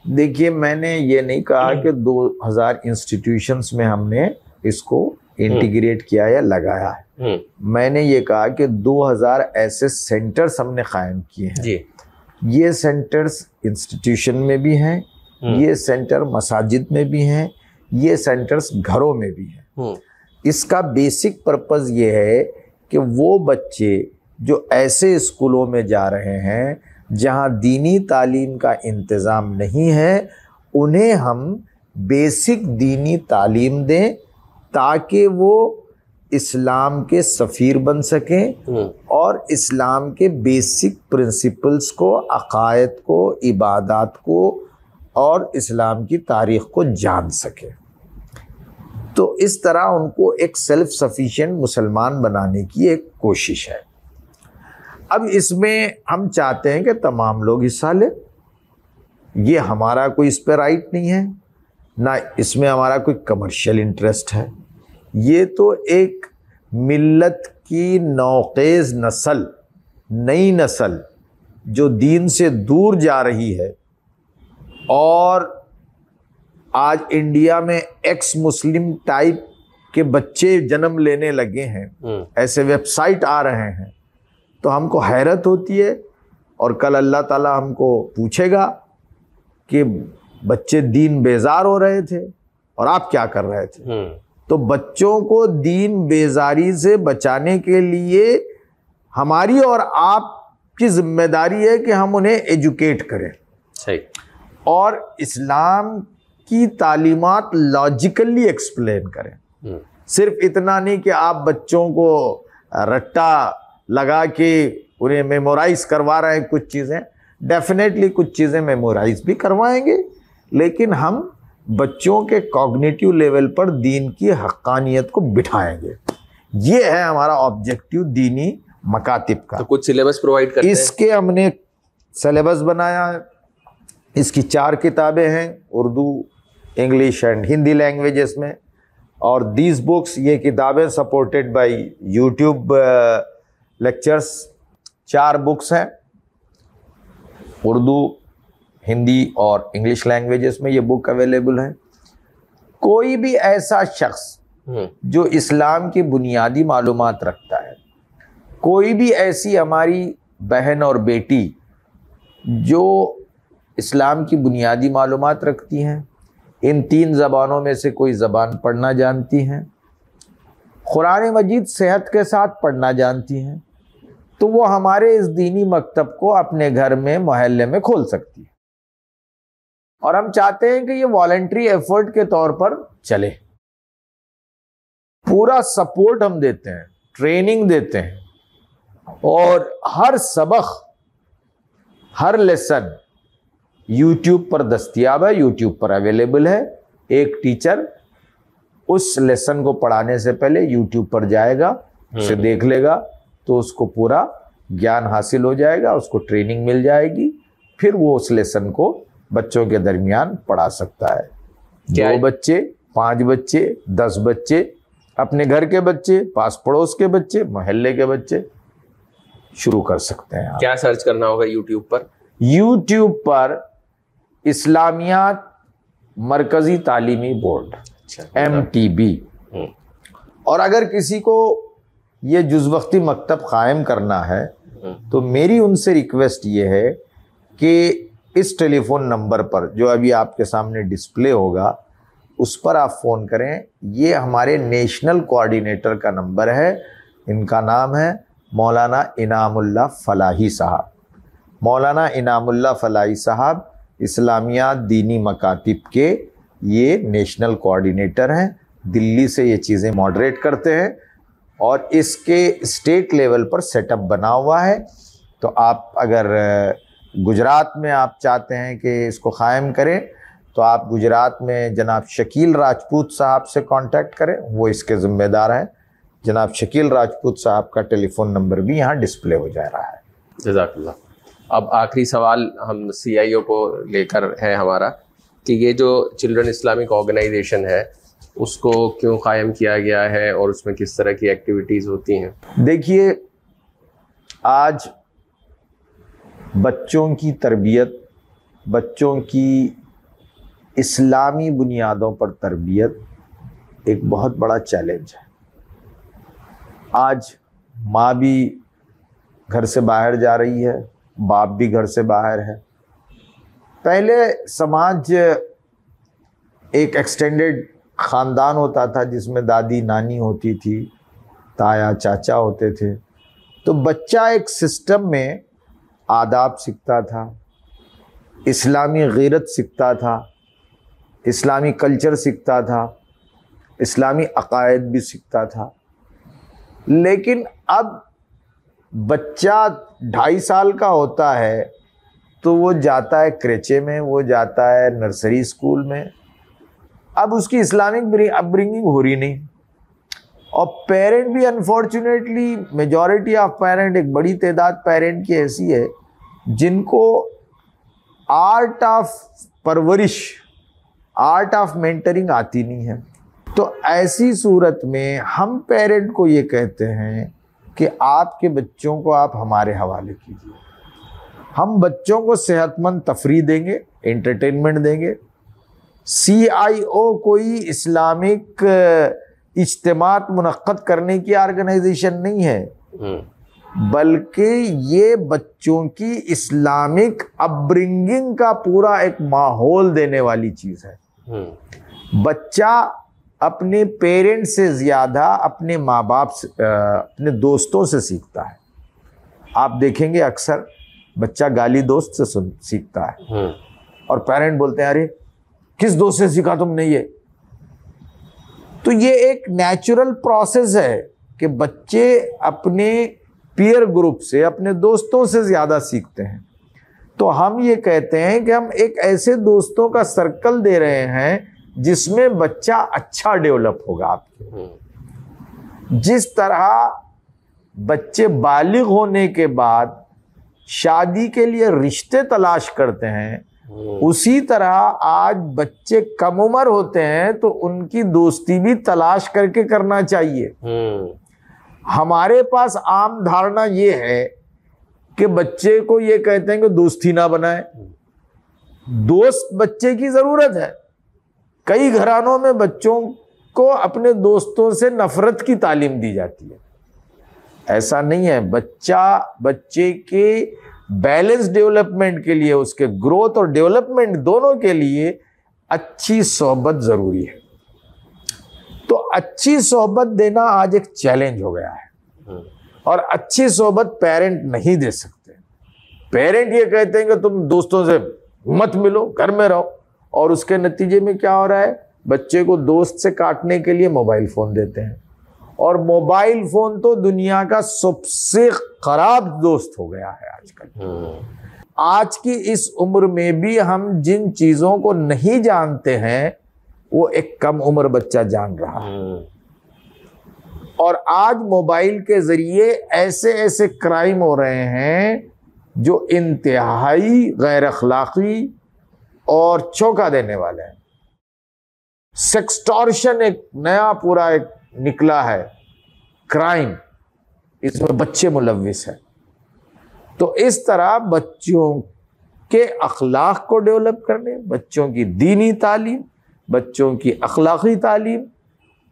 देखिए, मैंने ये नहीं कहा कि 2000 इंस्टीट्यूशंस में हमने इसको इंटीग्रेट किया या लगाया है। मैंने ये कहा कि 2000 ऐसे सेंटर्स हमने कायम किए हैं जी। ये सेंटर्स इंस्टीट्यूशन में भी हैं, ये सेंटर मसाजिद में भी हैं, ये सेंटर्स घरों में भी हैं। इसका बेसिक पर्पस ये है कि वो बच्चे जो ऐसे स्कूलों में जा रहे हैं जहाँ दीनी तालीम का इंतज़ाम नहीं है, उन्हें हम बेसिक दीनी तालीम दें ताकि वो इस्लाम के सफ़ीर बन सकें और इस्लाम के बेसिक प्रिंसिपल्स को, अक़ायद को, इबादत को और इस्लाम की तारीख़ को जान सकें। तो इस तरह उनको एक सेल्फ सफिशिएंट मुसलमान बनाने की एक कोशिश है। अब इसमें हम चाहते हैं कि तमाम लोग हिस्सा लें। ये हमारा कोई इस पर राइट नहीं है, ना इसमें हमारा कोई कमर्शियल इंटरेस्ट है। ये तो एक मिल्लत की नौखेज़ नस्ल, नई नस्ल जो दीन से दूर जा रही है, और आज इंडिया में एक्स मुस्लिम टाइप के बच्चे जन्म लेने लगे हैं, ऐसे वेबसाइट आ रहे हैं। तो हमको हैरत होती है और कल अल्लाह ताला हमको पूछेगा कि बच्चे दीन बेजार हो रहे थे और आप क्या कर रहे थे। तो बच्चों को दीन बेजारी से बचाने के लिए हमारी और आपकी जिम्मेदारी है कि हम उन्हें एजुकेट करें। सही। और इस्लाम की तालीमात लॉजिकली एक्सप्लेन करें। सिर्फ इतना नहीं कि आप बच्चों को रट्टा लगा के उन्हें मेमोराइज करवा रहे हैं कुछ चीज़ें। डेफिनेटली कुछ चीज़ें मेमोराइज भी करवाएंगे, लेकिन हम बच्चों के कॉग्निटिव लेवल पर दीन की हक्कानियत को बिठाएंगे। ये है हमारा ऑब्जेक्टिव दीनी मकातिब का। तो कुछ सिलेबस प्रोवाइड करते हैं? इसके हमने सिलेबस बनाया है। इसकी 4 किताबें हैं, Urdu, English and Hindi languages में। और दीज बुक्स, ये किताबें supported by YouTube lectures. 4 books हैं, उर्दू, हिंदी और इंग्लिश लैंग्वेजेस में ये बुक अवेलेबल है। कोई भी ऐसा शख्स जो इस्लाम की बुनियादी मालूमात रखता है, कोई भी ऐसी हमारी बहन और बेटी जो इस्लाम की बुनियादी मालूमात रखती हैं, इन 3 ज़बानों में से कोई ज़बान पढ़ना जानती हैं, कुरान मजीद सेहत के साथ पढ़ना जानती हैं, तो वो हमारे इस दीनी मकतब को अपने घर में, मोहल्ले में खोल सकती है। और हम चाहते हैं कि ये वॉलंटरी एफर्ट के तौर पर चले। पूरा सपोर्ट हम देते हैं, ट्रेनिंग देते हैं, और हर सबक, हर लेसन यूट्यूब पर दस्तयाब है, यूट्यूब पर अवेलेबल है। एक टीचर उस लेसन को पढ़ाने से पहले यूट्यूब पर जाएगा, उसे देख लेगा, तो उसको पूरा ज्ञान हासिल हो जाएगा, उसको ट्रेनिंग मिल जाएगी, फिर वो उस लेसन को बच्चों के दरमियान पढ़ा सकता है। 2 बच्चे, 5 बच्चे, 10 बच्चे, अपने घर के बच्चे, पास पड़ोस के बच्चे, मोहल्ले के बच्चे शुरू कर सकते हैं। क्या सर्च करना होगा यूट्यूब पर? यूट्यूब पर इस्लामियात मरकजी तालीमी बोर्ड, MTB। और अगर किसी को ये जुज़वक्ती मकतब कायम करना है तो मेरी उनसे रिक्वेस्ट ये है कि इस टेलीफोन नंबर पर जो अभी आपके सामने डिस्प्ले होगा, उस पर आप फ़ोन करें। ये हमारे नेशनल कोऑर्डिनेटर का नंबर है। इनका नाम है मौलाना इनामुल्लाह फलाही साहब। मौलाना इनामुल्लाह फलाही साहब इस्लामियात दीनी मकातिब के ये नेशनल कोऑर्डिनेटर हैं। दिल्ली से ये चीज़ें मॉडरेट करते हैं और इसके स्टेट लेवल पर सेटअप बना हुआ है। तो आप अगर गुजरात में आप चाहते हैं कि इसको कायम करें, तो आप गुजरात में जनाब शकील राजपूत साहब से कांटेक्ट करें, वो इसके ज़िम्मेदार हैं। जनाब शकील राजपूत साहब का टेलीफोन नंबर भी यहाँ डिस्प्ले हो जा रहा है। जज़ाकल्लाह। अब आखिरी सवाल हम CIO को लेकर है हमारा, कि ये जो चिल्ड्रन इस्लामिक ऑर्गेनाइजेशन है उसको क्यों कायम किया गया है और उसमें किस तरह की एक्टिविटीज़ होती हैं? देखिए, आज बच्चों की तरबियत, बच्चों की इस्लामी बुनियादों पर तरबियत एक बहुत बड़ा चैलेंज है। आज माँ भी घर से बाहर जा रही है, बाप भी घर से बाहर है। पहले समाज एक एक्सटेंडेड ख़ानदान होता था जिसमें दादी नानी होती थी, ताया चाचा होते थे। तो बच्चा एक सिस्टम में आदाब सीखता था, इस्लामी गैरत सीखता था, इस्लामी कल्चर सीखता था, इस्लामी अकायद भी सीखता था। लेकिन अब बच्चा 2.5 साल का होता है तो वो जाता है क्रेचे में, वो जाता है नर्सरी स्कूल में। अब उसकी इस्लामिक अपब्रिंगिंग हो रही नहीं। और पेरेंट भी अनफॉर्चुनेटली, मेजॉरिटी ऑफ पेरेंट, एक बड़ी तादाद पेरेंट की ऐसी है जिनको आर्ट ऑफ परवरिश, आर्ट ऑफ मेंटरिंग आती नहीं है। तो ऐसी सूरत में हम पेरेंट को ये कहते हैं कि आपके बच्चों को आप हमारे हवाले कीजिए। हम बच्चों को सेहतमंद तफरीह देंगे, एंटरटेनमेंट देंगे। CIO कोई इस्लामिक इज्तिमात मुनक्कद करने की ऑर्गेनाइजेशन नहीं है। बल्कि ये बच्चों की इस्लामिक अपब्रिंगिंग का पूरा एक माहौल देने वाली चीज है। बच्चा अपने पेरेंट्स से ज्यादा अपने माँ बाप से, अपने दोस्तों से सीखता है। आप देखेंगे अक्सर बच्चा गाली दोस्त से सीखता है और पेरेंट बोलते हैं अरे किस दोस्त से सीखा तुमने ये। तो ये एक नेचुरल प्रोसेस है कि बच्चे अपने पीयर ग्रुप से, अपने दोस्तों से ज्यादा सीखते हैं। तो हम ये कहते हैं कि हम एक ऐसे दोस्तों का सर्कल दे रहे हैं जिसमें बच्चा अच्छा डेवलप होगा आपके। जिस तरह बच्चे बालिग होने के बाद शादी के लिए रिश्ते तलाश करते हैं, उसी तरह आज बच्चे कम उम्र होते हैं तो उनकी दोस्ती भी तलाश करके करना चाहिए। हमारे पास आम धारणा ये है कि बच्चे को ये कहते हैं कि दोस्ती ना बनाए। दोस्त बच्चे की जरूरत है। कई घरानों में बच्चों को अपने दोस्तों से नफरत की तालीम दी जाती है। ऐसा नहीं है। बच्चे के बैलेंस डेवलपमेंट के लिए, उसके ग्रोथ और डेवलपमेंट दोनों के लिए अच्छी सोहबत जरूरी है। तो अच्छी सोहबत देना आज एक चैलेंज हो गया है और अच्छी सोहबत पेरेंट नहीं दे सकते। पेरेंट ये कहते हैं कि तुम दोस्तों से मत मिलो, घर में रहो, और उसके नतीजे में क्या हो रहा है, बच्चे को दोस्त से काटने के लिए मोबाइल फोन देते हैं। और मोबाइल फोन तो दुनिया का सबसे खराब दोस्त हो गया है आजकल। आज की इस उम्र में भी हम जिन चीजों को नहीं जानते हैं वो एक कम उम्र बच्चा जान रहा है। और आज मोबाइल के जरिए ऐसे ऐसे क्राइम हो रहे हैं जो इंतहाई गैर अखलाकी और चौंका देने वाले हैं। सेक्सटॉर्शन एक नया पूरा एक निकला है क्राइम, इसमें बच्चे मुलव्विस हैं। तो इस तरह बच्चों के अखलाक को डेवलप करने, बच्चों की दीनी तालीम, बच्चों की अखलाकी तालीम,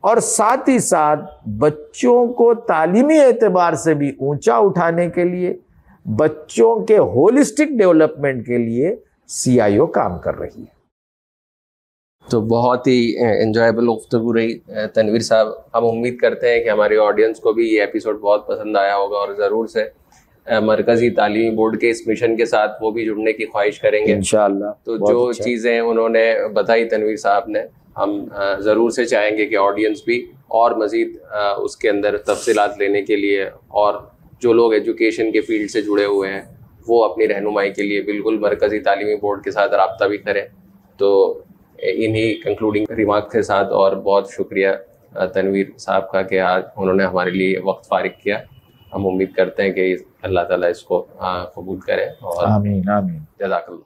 और साथ ही साथ बच्चों को तालीमी एतबार से भी ऊंचा उठाने के लिए, बच्चों के होलिस्टिक डेवलपमेंट के लिए CIO काम कर रही है। तो बहुत ही एंजॉयबल गुफ्तगू रही तनवीर साहब। हम उम्मीद करते हैं कि हमारे ऑडियंस को भी ये एपिसोड बहुत पसंद आया होगा और ज़रूर से मरकज़ी तालीमी बोर्ड के इस मिशन के साथ वो भी जुड़ने की ख्वाहिश करेंगे इंशाअल्लाह। तो जो चीज़ें उन्होंने बताई तनवीर साहब ने, हम ज़रूर से चाहेंगे कि ऑडियंस भी और मज़ीद उसके अंदर तफसीलात लेने के लिए, और जो लोग एजुकेशन के फील्ड से जुड़े हुए हैं वो अपनी रहनुमाई के लिए बिल्कुल मरकज़ी तालीमी बोर्ड के साथ रब्ता भी करें। तो इन्हीं कंक्लूडिंग रिमार्क के साथ, और बहुत शुक्रिया तनवीर साहब का कि आज उन्होंने हमारे लिए वक्त फारिग किया। हम उम्मीद करते हैं कि अल्लाह ताला इसको कबूल करे और आमीन आमीन। जज़ाकल्लाह।